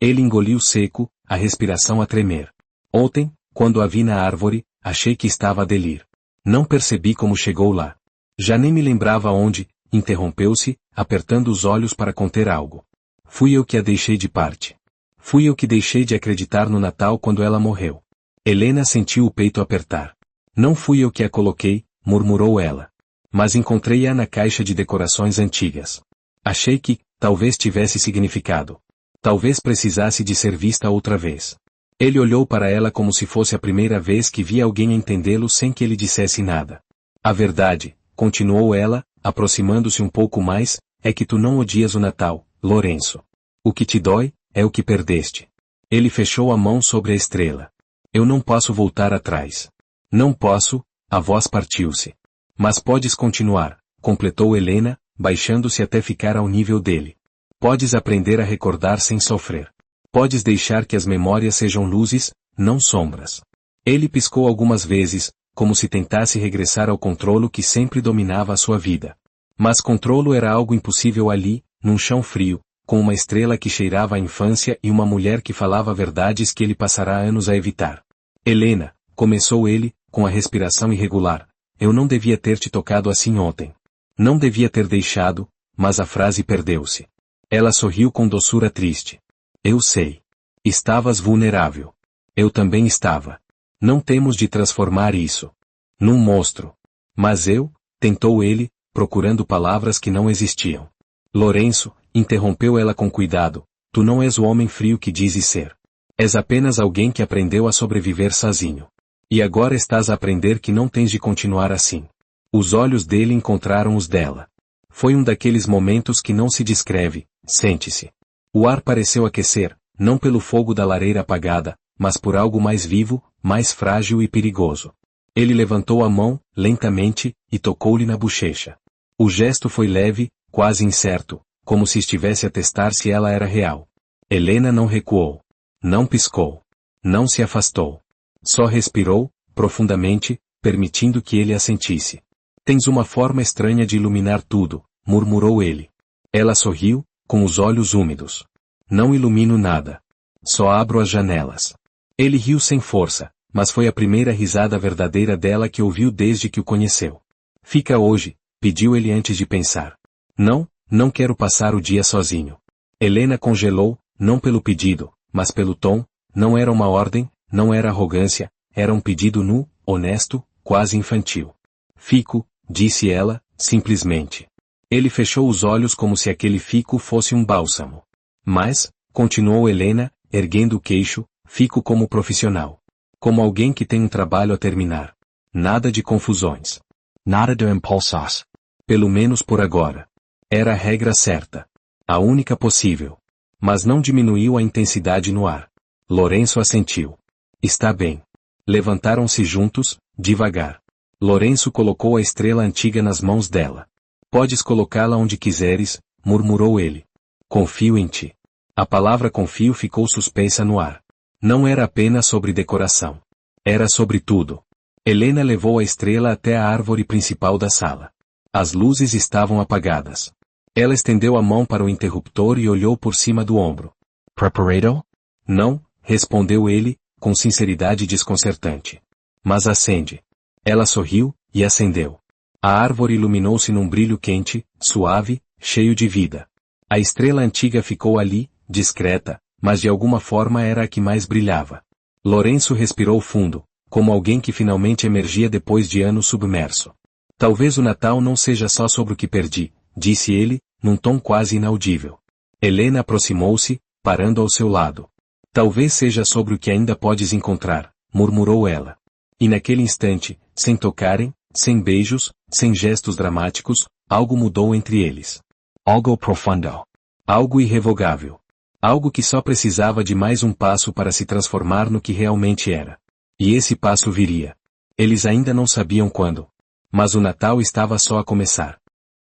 Ele engoliu seco, a respiração a tremer. Ontem, quando a vi na árvore, achei que estava a delir. Não percebi como chegou lá. Já nem me lembrava onde, interrompeu-se, apertando os olhos para conter algo. Fui eu que a deixei de parte. Fui eu que deixei de acreditar no Natal quando ela morreu. Helena sentiu o peito apertar. Não fui eu que a coloquei, murmurou ela. Mas encontrei-a na caixa de decorações antigas. Achei que, talvez tivesse significado. Talvez precisasse de ser vista outra vez. Ele olhou para ela como se fosse a primeira vez que via alguém entendê-lo sem que ele dissesse nada. A verdade, continuou ela, aproximando-se um pouco mais, é que tu não odias o Natal, Lourenço. O que te dói, é o que perdeste. Ele fechou a mão sobre a estrela. Eu não posso voltar atrás. Não posso, a voz partiu-se. Mas podes continuar, completou Helena, baixando-se até ficar ao nível dele. Podes aprender a recordar sem sofrer. Podes deixar que as memórias sejam luzes, não sombras. Ele piscou algumas vezes, como se tentasse regressar ao controlo que sempre dominava a sua vida. Mas controlo era algo impossível ali, num chão frio, com uma estrela que cheirava a infância e uma mulher que falava verdades que ele passará anos a evitar. Helena, começou ele, com a respiração irregular, eu não devia ter te tocado assim ontem. Não devia ter deixado, mas a frase perdeu-se. Ela sorriu com doçura triste. Eu sei. Estavas vulnerável. Eu também estava. Não temos de transformar isso num monstro. Mas eu, tentou ele, procurando palavras que não existiam. Lourenço, interrompeu ela com cuidado, tu não és o homem frio que dizes ser. És apenas alguém que aprendeu a sobreviver sozinho. E agora estás a aprender que não tens de continuar assim. Os olhos dele encontraram os dela. Foi um daqueles momentos que não se descreve, sente-se. O ar pareceu aquecer, não pelo fogo da lareira apagada, mas por algo mais vivo, mais frágil e perigoso. Ele levantou a mão, lentamente, e tocou-lhe na bochecha. O gesto foi leve, quase incerto, como se estivesse a testar se ela era real. Helena não recuou. Não piscou. Não se afastou. Só respirou, profundamente, permitindo que ele a sentisse. Tens uma forma estranha de iluminar tudo, murmurou ele. Ela sorriu, com os olhos úmidos. Não ilumino nada. Só abro as janelas. Ele riu sem força, mas foi a primeira risada verdadeira dela que ouviu desde que o conheceu. Fica hoje, pediu ele antes de pensar. Não, não quero passar o dia sozinho. Helena congelou, não pelo pedido, mas pelo tom, não era uma ordem, não era arrogância, era um pedido nu, honesto, quase infantil. Fico, disse ela, simplesmente. Ele fechou os olhos como se aquele fico fosse um bálsamo. Mas, continuou Helena, erguendo o queixo, fico como profissional. Como alguém que tem um trabalho a terminar. Nada de confusões. Nada de impulsos. Pelo menos por agora. Era a regra certa. A única possível. Mas não diminuiu a intensidade no ar. Lourenço assentiu. Está bem. Levantaram-se juntos, devagar. Lourenço colocou a estrela antiga nas mãos dela. Podes colocá-la onde quiseres, murmurou ele. Confio em ti. A palavra confio ficou suspensa no ar. Não era apenas sobre decoração. Era sobre tudo. Helena levou a estrela até a árvore principal da sala. As luzes estavam apagadas. Ela estendeu a mão para o interruptor e olhou por cima do ombro. Preparado? Não, respondeu ele, com sinceridade desconcertante. Mas acende. Ela sorriu, e acendeu. A árvore iluminou-se num brilho quente, suave, cheio de vida. A estrela antiga ficou ali, discreta, mas de alguma forma era a que mais brilhava. Lourenço respirou fundo, como alguém que finalmente emergia depois de anos submerso. Talvez o Natal não seja só sobre o que perdi, disse ele, num tom quase inaudível. Helena aproximou-se, parando ao seu lado. Talvez seja sobre o que ainda podes encontrar, murmurou ela. E naquele instante, sem tocarem, sem beijos, sem gestos dramáticos, algo mudou entre eles. Algo profundo. Algo irrevogável. Algo que só precisava de mais um passo para se transformar no que realmente era. E esse passo viria. Eles ainda não sabiam quando. Mas o Natal estava só a começar.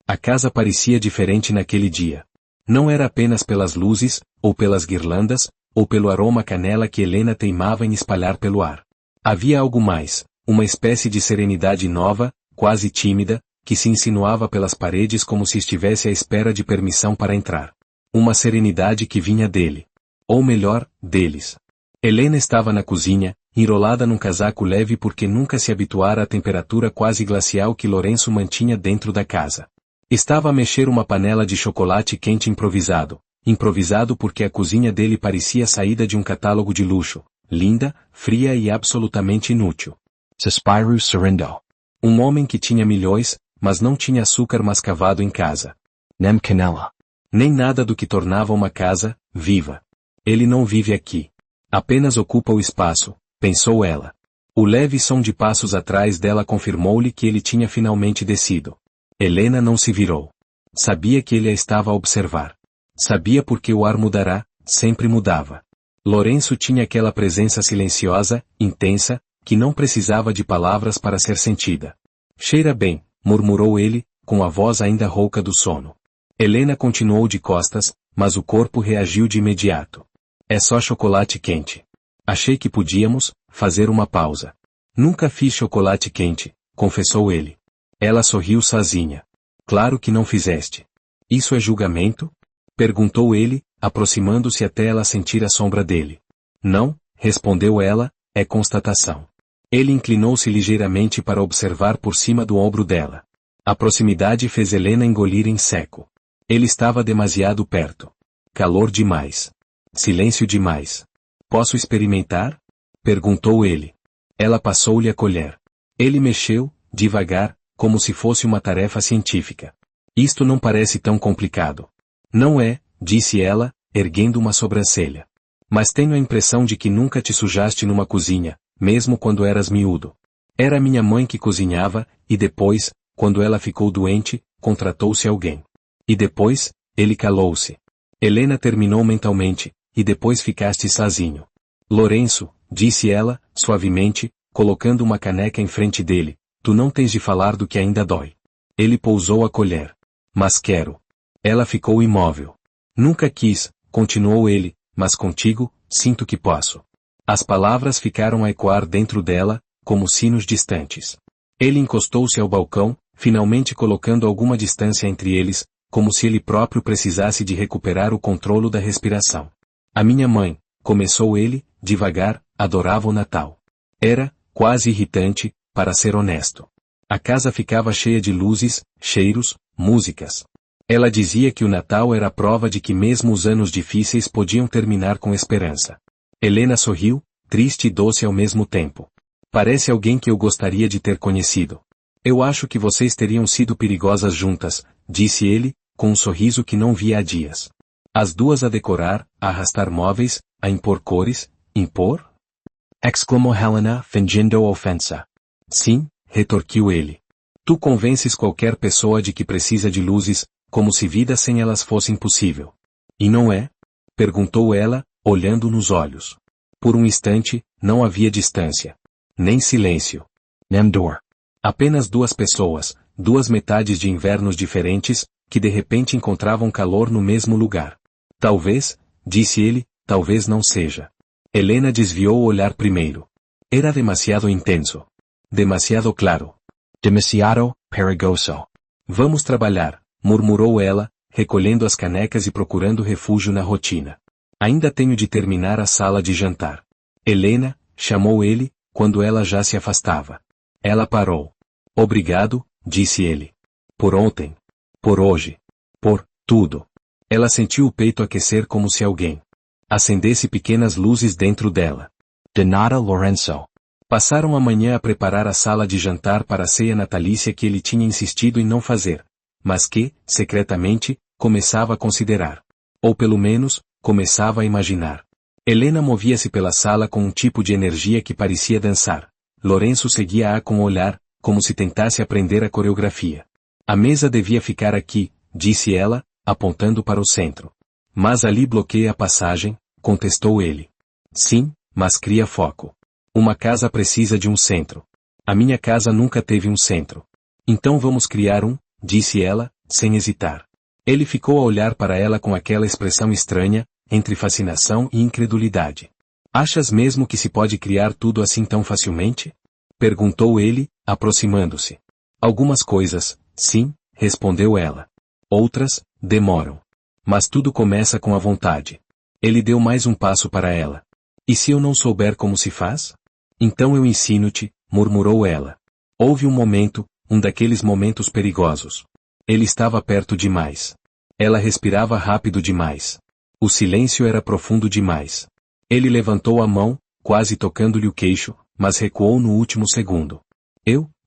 A casa parecia diferente naquele dia. Não era apenas pelas luzes, ou pelas guirlandas, ou pelo aroma canela que Helena teimava em espalhar pelo ar. Havia algo mais, uma espécie de serenidade nova, quase tímida, que se insinuava pelas paredes como se estivesse à espera de permissão para entrar. Uma serenidade que vinha dele. Ou melhor, deles. Helena estava na cozinha, enrolada num casaco leve porque nunca se habituara à temperatura quase glacial que Lourenço mantinha dentro da casa. Estava a mexer uma panela de chocolate quente improvisado. Improvisado porque a cozinha dele parecia saída de um catálogo de luxo. Linda, fria e absolutamente inútil. Suspiro Sorindo. Um homem que tinha milhões, mas não tinha açúcar mascavado em casa. Nem canela. Nem nada do que tornava uma casa, viva. Ele não vive aqui. Apenas ocupa o espaço, pensou ela. O leve som de passos atrás dela confirmou-lhe que ele tinha finalmente descido. Helena não se virou. Sabia que ele a estava a observar. Sabia porque o ar mudará, sempre mudava. Lourenço tinha aquela presença silenciosa, intensa, que não precisava de palavras para ser sentida. Cheira bem, murmurou ele, com a voz ainda rouca do sono. Helena continuou de costas, mas o corpo reagiu de imediato. É só chocolate quente. Achei que podíamos fazer uma pausa. Nunca fiz chocolate quente, confessou ele. Ela sorriu sozinha. Claro que não fizeste. Isso é julgamento? Perguntou ele, aproximando-se até ela sentir a sombra dele. Não, respondeu ela, é constatação. Ele inclinou-se ligeiramente para observar por cima do ombro dela. A proximidade fez Helena engolir em seco. Ele estava demasiado perto. Calor demais. Silêncio demais. Posso experimentar? Perguntou ele. Ela passou-lhe a colher. Ele mexeu, devagar, como se fosse uma tarefa científica. Isto não parece tão complicado. Não é, disse ela, erguendo uma sobrancelha. Mas tenho a impressão de que nunca te sujaste numa cozinha, mesmo quando eras miúdo. Era minha mãe que cozinhava, e depois, quando ela ficou doente, contratou-se alguém. E depois, ele calou-se. Helena terminou mentalmente, e depois ficaste sozinho. Lourenço, disse ela, suavemente, colocando uma caneca em frente dele, tu não tens de falar do que ainda dói. Ele pousou a colher. Mas quero. Ela ficou imóvel. Nunca quis, continuou ele, mas contigo, sinto que posso. As palavras ficaram a ecoar dentro dela, como sinos distantes. Ele encostou-se ao balcão, finalmente colocando alguma distância entre eles, como se ele próprio precisasse de recuperar o controlo da respiração. A minha mãe, começou ele, devagar, adorava o Natal. Era, quase irritante, para ser honesto. A casa ficava cheia de luzes, cheiros, músicas. Ela dizia que o Natal era a prova de que mesmo os anos difíceis podiam terminar com esperança. Helena sorriu, triste e doce ao mesmo tempo. Parece alguém que eu gostaria de ter conhecido. Eu acho que vocês teriam sido perigosas juntas, disse ele, com um sorriso que não via há dias. As duas a decorar, a arrastar móveis, a impor cores, impor? Exclamou Helena, fingindo ofensa. Sim, retorquiu ele. Tu convences qualquer pessoa de que precisa de luzes, como se vida sem elas fosse impossível. E não é? Perguntou ela, olhando nos olhos. Por um instante, não havia distância. Nem silêncio. Nem dor. Apenas duas pessoas, duas metades de invernos diferentes, que de repente encontravam calor no mesmo lugar. Talvez, disse ele, talvez não seja. Helena desviou o olhar primeiro. Era demasiado intenso. Demasiado claro. Demasiado perigoso. Vamos trabalhar, murmurou ela, recolhendo as canecas e procurando refúgio na rotina. Ainda tenho de terminar a sala de jantar. Helena, chamou ele, quando ela já se afastava. Ela parou. Obrigado, disse ele. Por ontem. Por hoje. Por tudo. Ela sentiu o peito aquecer como se alguém acendesse pequenas luzes dentro dela. De nada, Lorenzo. Passaram a manhã a preparar a sala de jantar para a ceia natalícia que ele tinha insistido em não fazer, mas que, secretamente, começava a considerar. Ou pelo menos, começava a imaginar. Helena movia-se pela sala com um tipo de energia que parecia dançar. Lorenzo seguia-a com o olhar, como se tentasse aprender a coreografia. A mesa devia ficar aqui, disse ela, apontando para o centro. Mas ali bloqueia a passagem, contestou ele. Sim, mas cria foco. Uma casa precisa de um centro. A minha casa nunca teve um centro. Então vamos criar um, disse ela, sem hesitar. Ele ficou a olhar para ela com aquela expressão estranha, entre fascinação e incredulidade. Achas mesmo que se pode criar tudo assim tão facilmente? Perguntou ele, aproximando-se. Algumas coisas, sim, respondeu ela. Outras, demoram. Mas tudo começa com a vontade. Ele deu mais um passo para ela. E se eu não souber como se faz? Então eu ensino-te, murmurou ela. Houve um momento, um daqueles momentos perigosos. Ele estava perto demais. Ela respirava rápido demais. O silêncio era profundo demais. Ele levantou a mão, quase tocando-lhe o queixo, mas recuou no último segundo.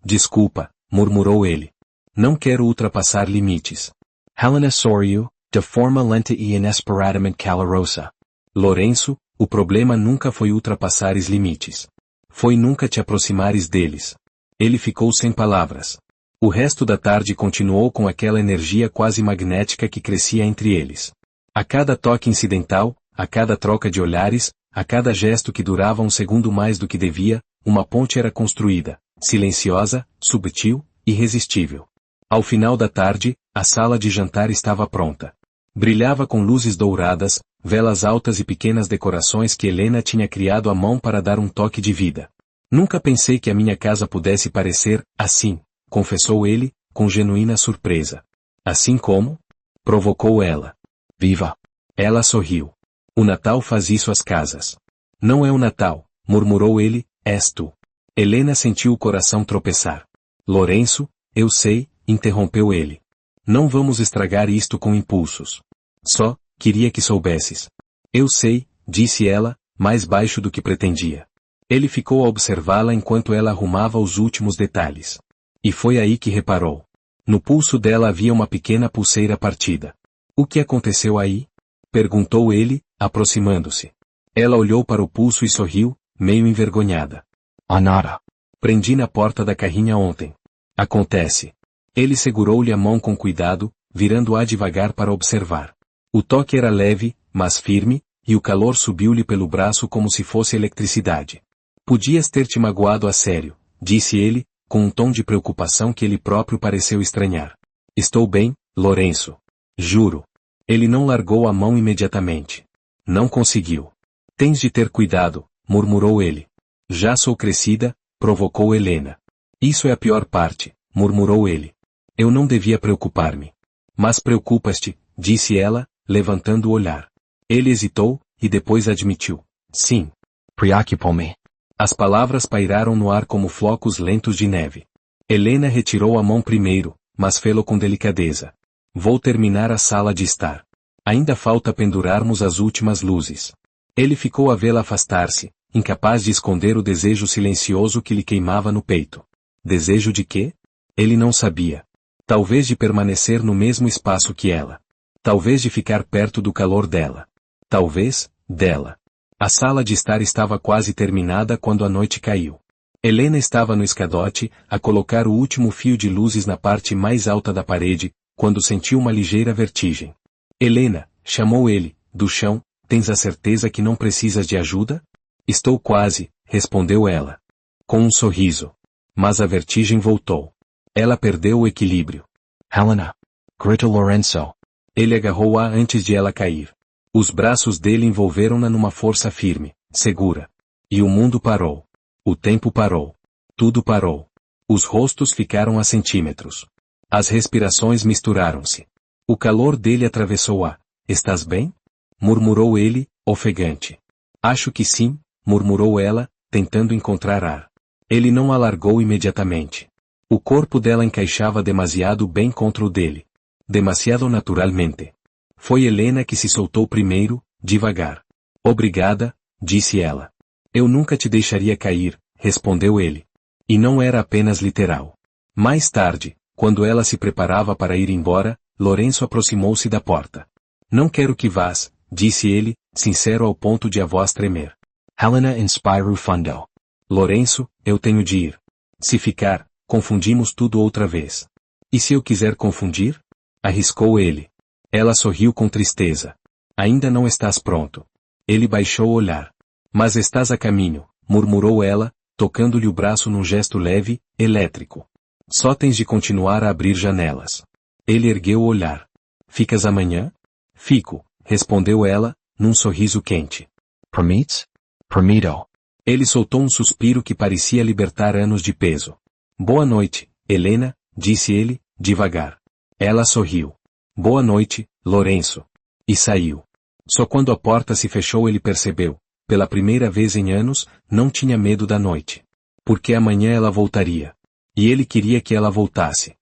Desculpa, murmurou ele. Não quero ultrapassar limites. Helena sorriu, de forma lenta e inesperadamente calorosa. Lorenzo, o problema nunca foi ultrapassares limites. Foi nunca te aproximares deles. Ele ficou sem palavras. O resto da tarde continuou com aquela energia quase magnética que crescia entre eles. A cada toque incidental, a cada troca de olhares, a cada gesto que durava um segundo mais do que devia, uma ponte era construída, silenciosa, subtil, irresistível. Ao final da tarde, a sala de jantar estava pronta. Brilhava com luzes douradas, velas altas e pequenas decorações que Helena tinha criado à mão para dar um toque de vida. Nunca pensei que a minha casa pudesse parecer assim, confessou ele, com genuína surpresa. Assim como? Provocou ela. Viva! Ela sorriu. O Natal faz isso às casas. Não é o Natal, murmurou ele, és tu. Helena sentiu o coração tropeçar. Lorenzo, eu sei, interrompeu ele. Não vamos estragar isto com impulsos. Só, queria que soubesses. Eu sei, disse ela, mais baixo do que pretendia. Ele ficou a observá-la enquanto ela arrumava os últimos detalhes. E foi aí que reparou. No pulso dela havia uma pequena pulseira partida. O que aconteceu aí? Perguntou ele, aproximando-se. Ela olhou para o pulso e sorriu, meio envergonhada. Nada. Prendi na porta da carrinha ontem. Acontece. Ele segurou-lhe a mão com cuidado, virando-a devagar para observar. O toque era leve, mas firme, e o calor subiu-lhe pelo braço como se fosse eletricidade. Podias ter te magoado a sério, disse ele, com um tom de preocupação que ele próprio pareceu estranhar. Estou bem, Lorenzo. Juro. Ele não largou a mão imediatamente. Não conseguiu. Tens de ter cuidado, murmurou ele. Já sou crescida, provocou Helena. Isso é a pior parte, murmurou ele. Eu não devia preocupar-me. Mas preocupas-te, disse ela, levantando o olhar. Ele hesitou, e depois admitiu. Sim. Preocupo-me. As palavras pairaram no ar como flocos lentos de neve. Helena retirou a mão primeiro, mas fê-lo com delicadeza. Vou terminar a sala de estar. Ainda falta pendurarmos as últimas luzes. Ele ficou a vê-la afastar-se, incapaz de esconder o desejo silencioso que lhe queimava no peito. Desejo de quê? Ele não sabia. Talvez de permanecer no mesmo espaço que ela. Talvez de ficar perto do calor dela. Talvez, dela. A sala de estar estava quase terminada quando a noite caiu. Helena estava no escadote, a colocar o último fio de luzes na parte mais alta da parede, quando sentiu uma ligeira vertigem. Helena, chamou ele, do chão, tens a certeza que não precisas de ajuda? Estou quase, respondeu ela. Com um sorriso. Mas a vertigem voltou. Ela perdeu o equilíbrio. Helena. Grita Lorenzo. Ele agarrou-a antes de ela cair. Os braços dele envolveram-na numa força firme, segura. E o mundo parou. O tempo parou. Tudo parou. Os rostos ficaram a centímetros. As respirações misturaram-se. O calor dele atravessou-a. Estás bem? Murmurou ele, ofegante. Acho que sim, murmurou ela, tentando encontrar ar. Ele não a largou imediatamente. O corpo dela encaixava demasiado bem contra o dele. Demasiado naturalmente. Foi Helena que se soltou primeiro, devagar. Obrigada, disse ela. Eu nunca te deixaria cair, respondeu ele. E não era apenas literal. Mais tarde, quando ela se preparava para ir embora, Lourenço aproximou-se da porta. Não quero que vás, disse ele, sincero ao ponto de a voz tremer. Helena inspiro fundo. Lourenço, eu tenho de ir. Se ficar, confundimos tudo outra vez. E se eu quiser confundir? Arriscou ele. Ela sorriu com tristeza. Ainda não estás pronto. Ele baixou o olhar. Mas estás a caminho, murmurou ela, tocando-lhe o braço num gesto leve, elétrico. Só tens de continuar a abrir janelas. Ele ergueu o olhar. Ficas amanhã? Fico, respondeu ela, num sorriso quente. Prometes? Prometo. Ele soltou um suspiro que parecia libertar anos de peso. Boa noite, Helena, disse ele, devagar. Ela sorriu. Boa noite, Lourenço. E saiu. Só quando a porta se fechou ele percebeu, pela primeira vez em anos, não tinha medo da noite. Porque amanhã ela voltaria. E ele queria que ela voltasse.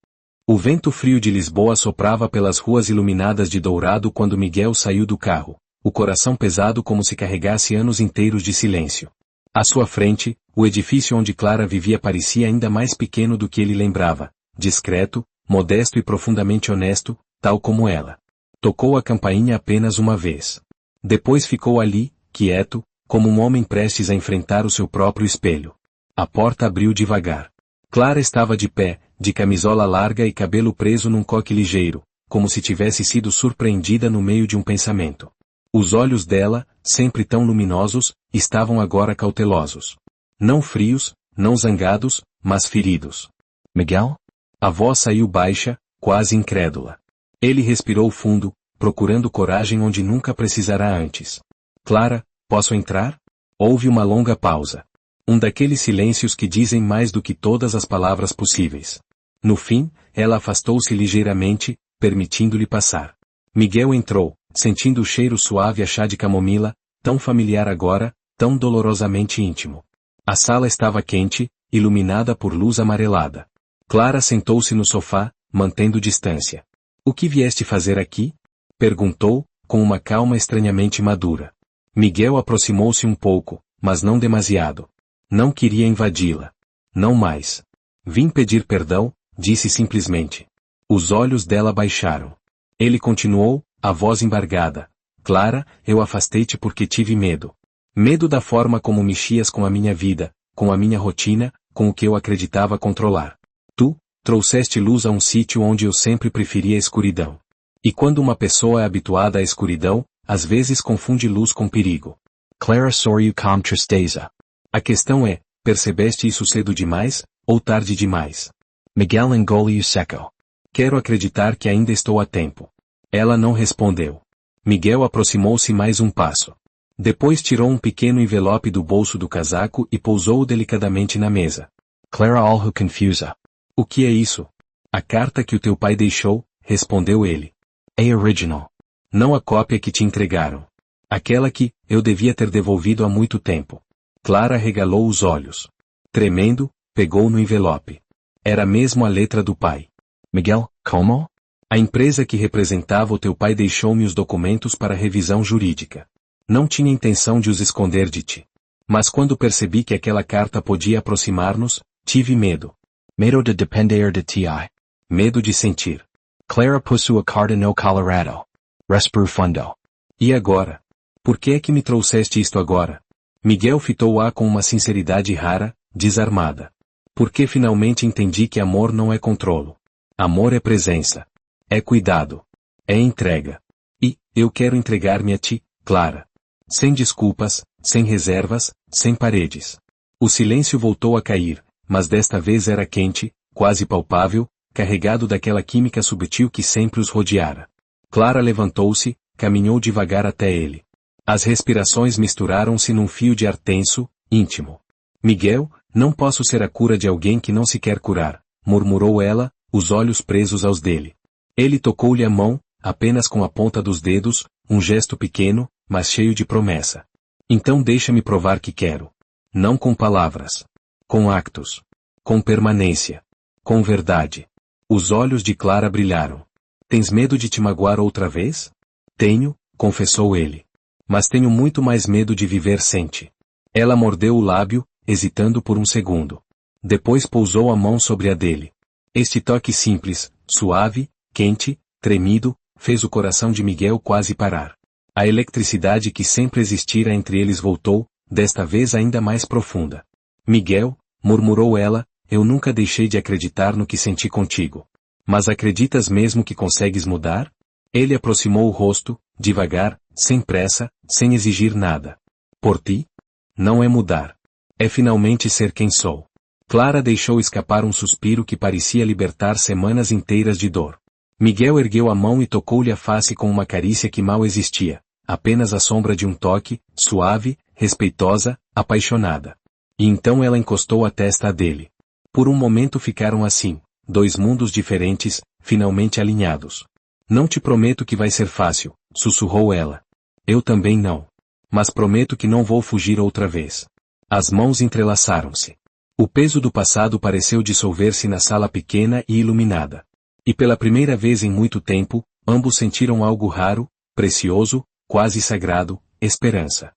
O vento frio de Lisboa soprava pelas ruas iluminadas de dourado quando Miguel saiu do carro, o coração pesado como se carregasse anos inteiros de silêncio. À sua frente, o edifício onde Clara vivia parecia ainda mais pequeno do que ele lembrava, discreto, modesto e profundamente honesto, tal como ela. Tocou a campainha apenas uma vez. Depois ficou ali, quieto, como um homem prestes a enfrentar o seu próprio espelho. A porta abriu devagar. Clara estava de pé, de camisola larga e cabelo preso num coque ligeiro, como se tivesse sido surpreendida no meio de um pensamento. Os olhos dela, sempre tão luminosos, estavam agora cautelosos. Não frios, não zangados, mas feridos. Miguel? A voz saiu baixa, quase incrédula. Ele respirou fundo, procurando coragem onde nunca precisará antes. Clara, posso entrar? Houve uma longa pausa. Um daqueles silêncios que dizem mais do que todas as palavras possíveis. No fim, ela afastou-se ligeiramente, permitindo-lhe passar. Miguel entrou, sentindo o cheiro suave a chá de camomila, tão familiar agora, tão dolorosamente íntimo. A sala estava quente, iluminada por luz amarelada. Clara sentou-se no sofá, mantendo distância. O que vieste fazer aqui? Perguntou, com uma calma estranhamente madura. Miguel aproximou-se um pouco, mas não demasiado. Não queria invadi-la. Não mais. Vim pedir perdão, disse simplesmente. Os olhos dela baixaram. Ele continuou, a voz embargada. Clara, eu afastei-te porque tive medo. Medo da forma como mexias com a minha vida, com a minha rotina, com o que eu acreditava controlar. Tu, trouxeste luz a um sítio onde eu sempre preferia a escuridão. E quando uma pessoa é habituada à escuridão, às vezes confunde luz com perigo. Clara sorriu com tristeza. A questão é, percebeste isso cedo demais, ou tarde demais? Miguel engoliu seco. Quero acreditar que ainda estou a tempo. Ela não respondeu. Miguel aproximou-se mais um passo. Depois tirou um pequeno envelope do bolso do casaco e pousou-o delicadamente na mesa. Clara algo confusa. O que é isso? A carta que o teu pai deixou, respondeu ele. É original. Não a cópia que te entregaram. Aquela que, eu devia ter devolvido há muito tempo. Clara regalou os olhos. Tremendo, pegou no envelope. Era mesmo a letra do pai. Miguel, como? A empresa que representava o teu pai deixou-me os documentos para revisão jurídica. Não tinha intenção de os esconder de ti. Mas quando percebi que aquela carta podia aproximar-nos, tive medo. Medo de depender de ti. Medo de sentir. Clara puso a carta no Colorado. Respirou fundo. E agora? Por que é que me trouxeste isto agora? Miguel fitou-a com uma sinceridade rara, desarmada. Porque finalmente entendi que amor não é controlo. Amor é presença. É cuidado. É entrega. E, eu quero entregar-me a ti, Clara. Sem desculpas, sem reservas, sem paredes. O silêncio voltou a cair, mas desta vez era quente, quase palpável, carregado daquela química subtil que sempre os rodeara. Clara levantou-se, caminhou devagar até ele. As respirações misturaram-se num fio de ar tenso, íntimo. Miguel, não posso ser a cura de alguém que não se quer curar, murmurou ela, os olhos presos aos dele. Ele tocou-lhe a mão, apenas com a ponta dos dedos, um gesto pequeno, mas cheio de promessa. Então deixa-me provar que quero. Não com palavras. Com actos. Com permanência. Com verdade. Os olhos de Clara brilharam. Tens medo de te magoar outra vez? Tenho, confessou ele. Mas tenho muito mais medo de viver sem ti. Ela mordeu o lábio, hesitando por um segundo. Depois pousou a mão sobre a dele. Este toque simples, suave, quente, tremido, fez o coração de Miguel quase parar. A eletricidade que sempre existira entre eles voltou, desta vez ainda mais profunda. Miguel, murmurou ela, eu nunca deixei de acreditar no que senti contigo. Mas acreditas mesmo que consegues mudar? Ele aproximou o rosto, devagar, sem pressa, sem exigir nada. Por ti? Não é mudar. É finalmente ser quem sou. Clara deixou escapar um suspiro que parecia libertar semanas inteiras de dor. Miguel ergueu a mão e tocou-lhe a face com uma carícia que mal existia, apenas a sombra de um toque, suave, respeitosa, apaixonada. E então ela encostou a testa dele. Por um momento ficaram assim, dois mundos diferentes, finalmente alinhados. Não te prometo que vai ser fácil, sussurrou ela. Eu também não. Mas prometo que não vou fugir outra vez. As mãos entrelaçaram-se. O peso do passado pareceu dissolver-se na sala pequena e iluminada. E pela primeira vez em muito tempo, ambos sentiram algo raro, precioso, quase sagrado, esperança.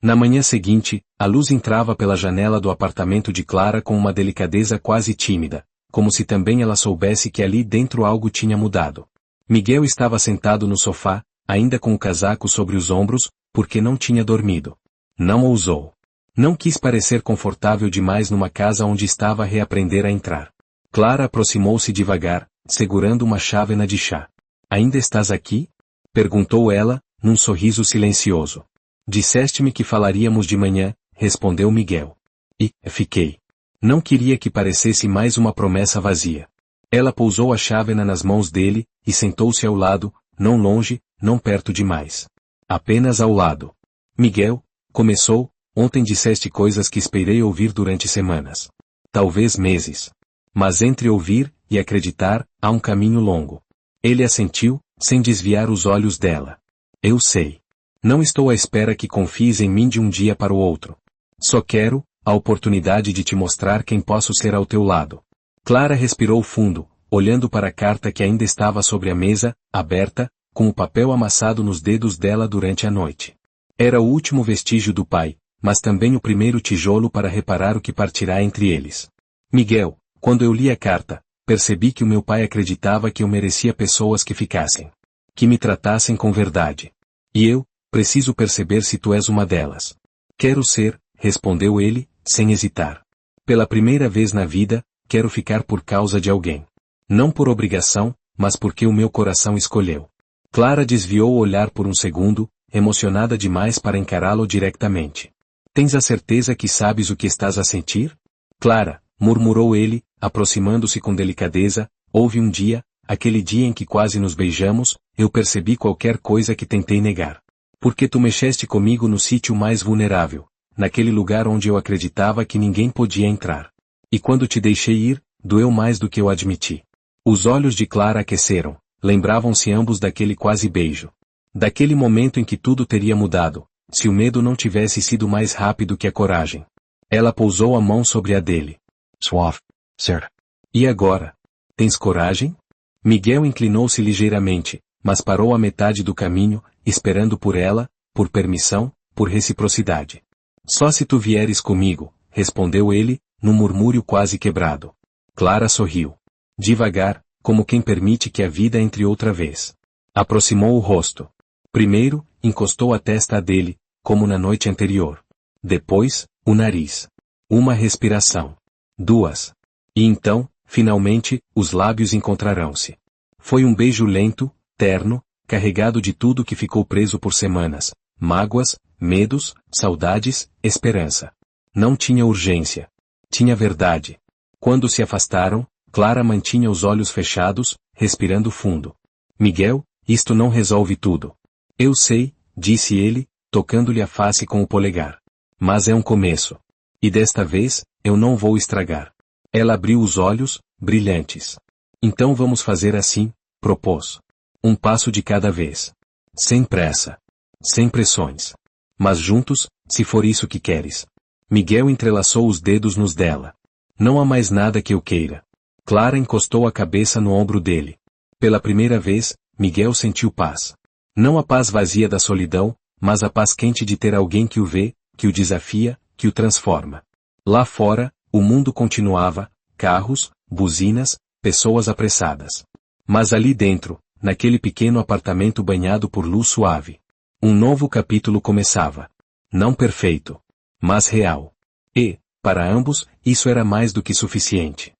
Na manhã seguinte, a luz entrava pela janela do apartamento de Clara com uma delicadeza quase tímida, como se também ela soubesse que ali dentro algo tinha mudado. Miguel estava sentado no sofá, ainda com o casaco sobre os ombros, porque não tinha dormido. Não ousou. Não quis parecer confortável demais numa casa onde estava a reaprender a entrar. Clara aproximou-se devagar, segurando uma chávena de chá. Ainda estás aqui? Perguntou ela, num sorriso silencioso. Disseste-me que falaríamos de manhã, respondeu Miguel. E, fiquei. Não queria que parecesse mais uma promessa vazia. Ela pousou a chávena nas mãos dele, e sentou-se ao lado, não longe, não perto demais. Apenas ao lado. Miguel, começou, ontem disseste coisas que esperei ouvir durante semanas. Talvez meses. Mas entre ouvir e acreditar, há um caminho longo. Ele assentiu, sem desviar os olhos dela. Eu sei. Não estou à espera que confies em mim de um dia para o outro. Só quero, a oportunidade de te mostrar quem posso ser ao teu lado. Clara respirou fundo, olhando para a carta que ainda estava sobre a mesa, aberta, com o papel amassado nos dedos dela durante a noite. Era o último vestígio do pai, mas também o primeiro tijolo para reparar o que partirá entre eles. Miguel, quando eu li a carta, percebi que o meu pai acreditava que eu merecia pessoas que ficassem. Que me tratassem com verdade. E eu, preciso perceber se tu és uma delas. Quero ser, respondeu ele, sem hesitar. Pela primeira vez na vida, quero ficar por causa de alguém. Não por obrigação, mas porque o meu coração escolheu. Clara desviou o olhar por um segundo, emocionada demais para encará-lo diretamente. Tens a certeza que sabes o que estás a sentir? Clara, murmurou ele, aproximando-se com delicadeza, houve um dia, aquele dia em que quase nos beijamos, eu percebi qualquer coisa que tentei negar. Porque tu mexeste comigo no sítio mais vulnerável, naquele lugar onde eu acreditava que ninguém podia entrar. E quando te deixei ir, doeu mais do que eu admiti. Os olhos de Clara aqueceram, lembravam-se ambos daquele quase beijo. Daquele momento em que tudo teria mudado, se o medo não tivesse sido mais rápido que a coragem. Ela pousou a mão sobre a dele. Suave, sir. E agora? Tens coragem? Miguel inclinou-se ligeiramente, mas parou à metade do caminho, esperando por ela, por permissão, por reciprocidade. Só se tu vieres comigo, respondeu ele, num murmúrio quase quebrado. Clara sorriu. Devagar, como quem permite que a vida entre outra vez. Aproximou o rosto. Primeiro, encostou a testa dele, como na noite anterior. Depois, o nariz. Uma respiração. Duas. E então, finalmente, os lábios encontrarão-se. Foi um beijo lento, terno, carregado de tudo que ficou preso por semanas. Mágoas, medos, saudades, esperança. Não tinha urgência. Tinha verdade. Quando se afastaram, Clara mantinha os olhos fechados, respirando fundo. Miguel, isto não resolve tudo. Eu sei, disse ele, tocando-lhe a face com o polegar. Mas é um começo. E desta vez, eu não vou estragar. Ela abriu os olhos, brilhantes. Então vamos fazer assim, propôs. Um passo de cada vez. Sem pressa. Sem pressões. Mas juntos, se for isso que queres. Miguel entrelaçou os dedos nos dela. Não há mais nada que eu queira. Clara encostou a cabeça no ombro dele. Pela primeira vez, Miguel sentiu paz. Não a paz vazia da solidão, mas a paz quente de ter alguém que o vê, que o desafia, que o transforma. Lá fora, o mundo continuava, carros, buzinas, pessoas apressadas. Mas ali dentro, naquele pequeno apartamento banhado por luz suave, um novo capítulo começava. Não perfeito, mas real. E, para ambos, isso era mais do que suficiente.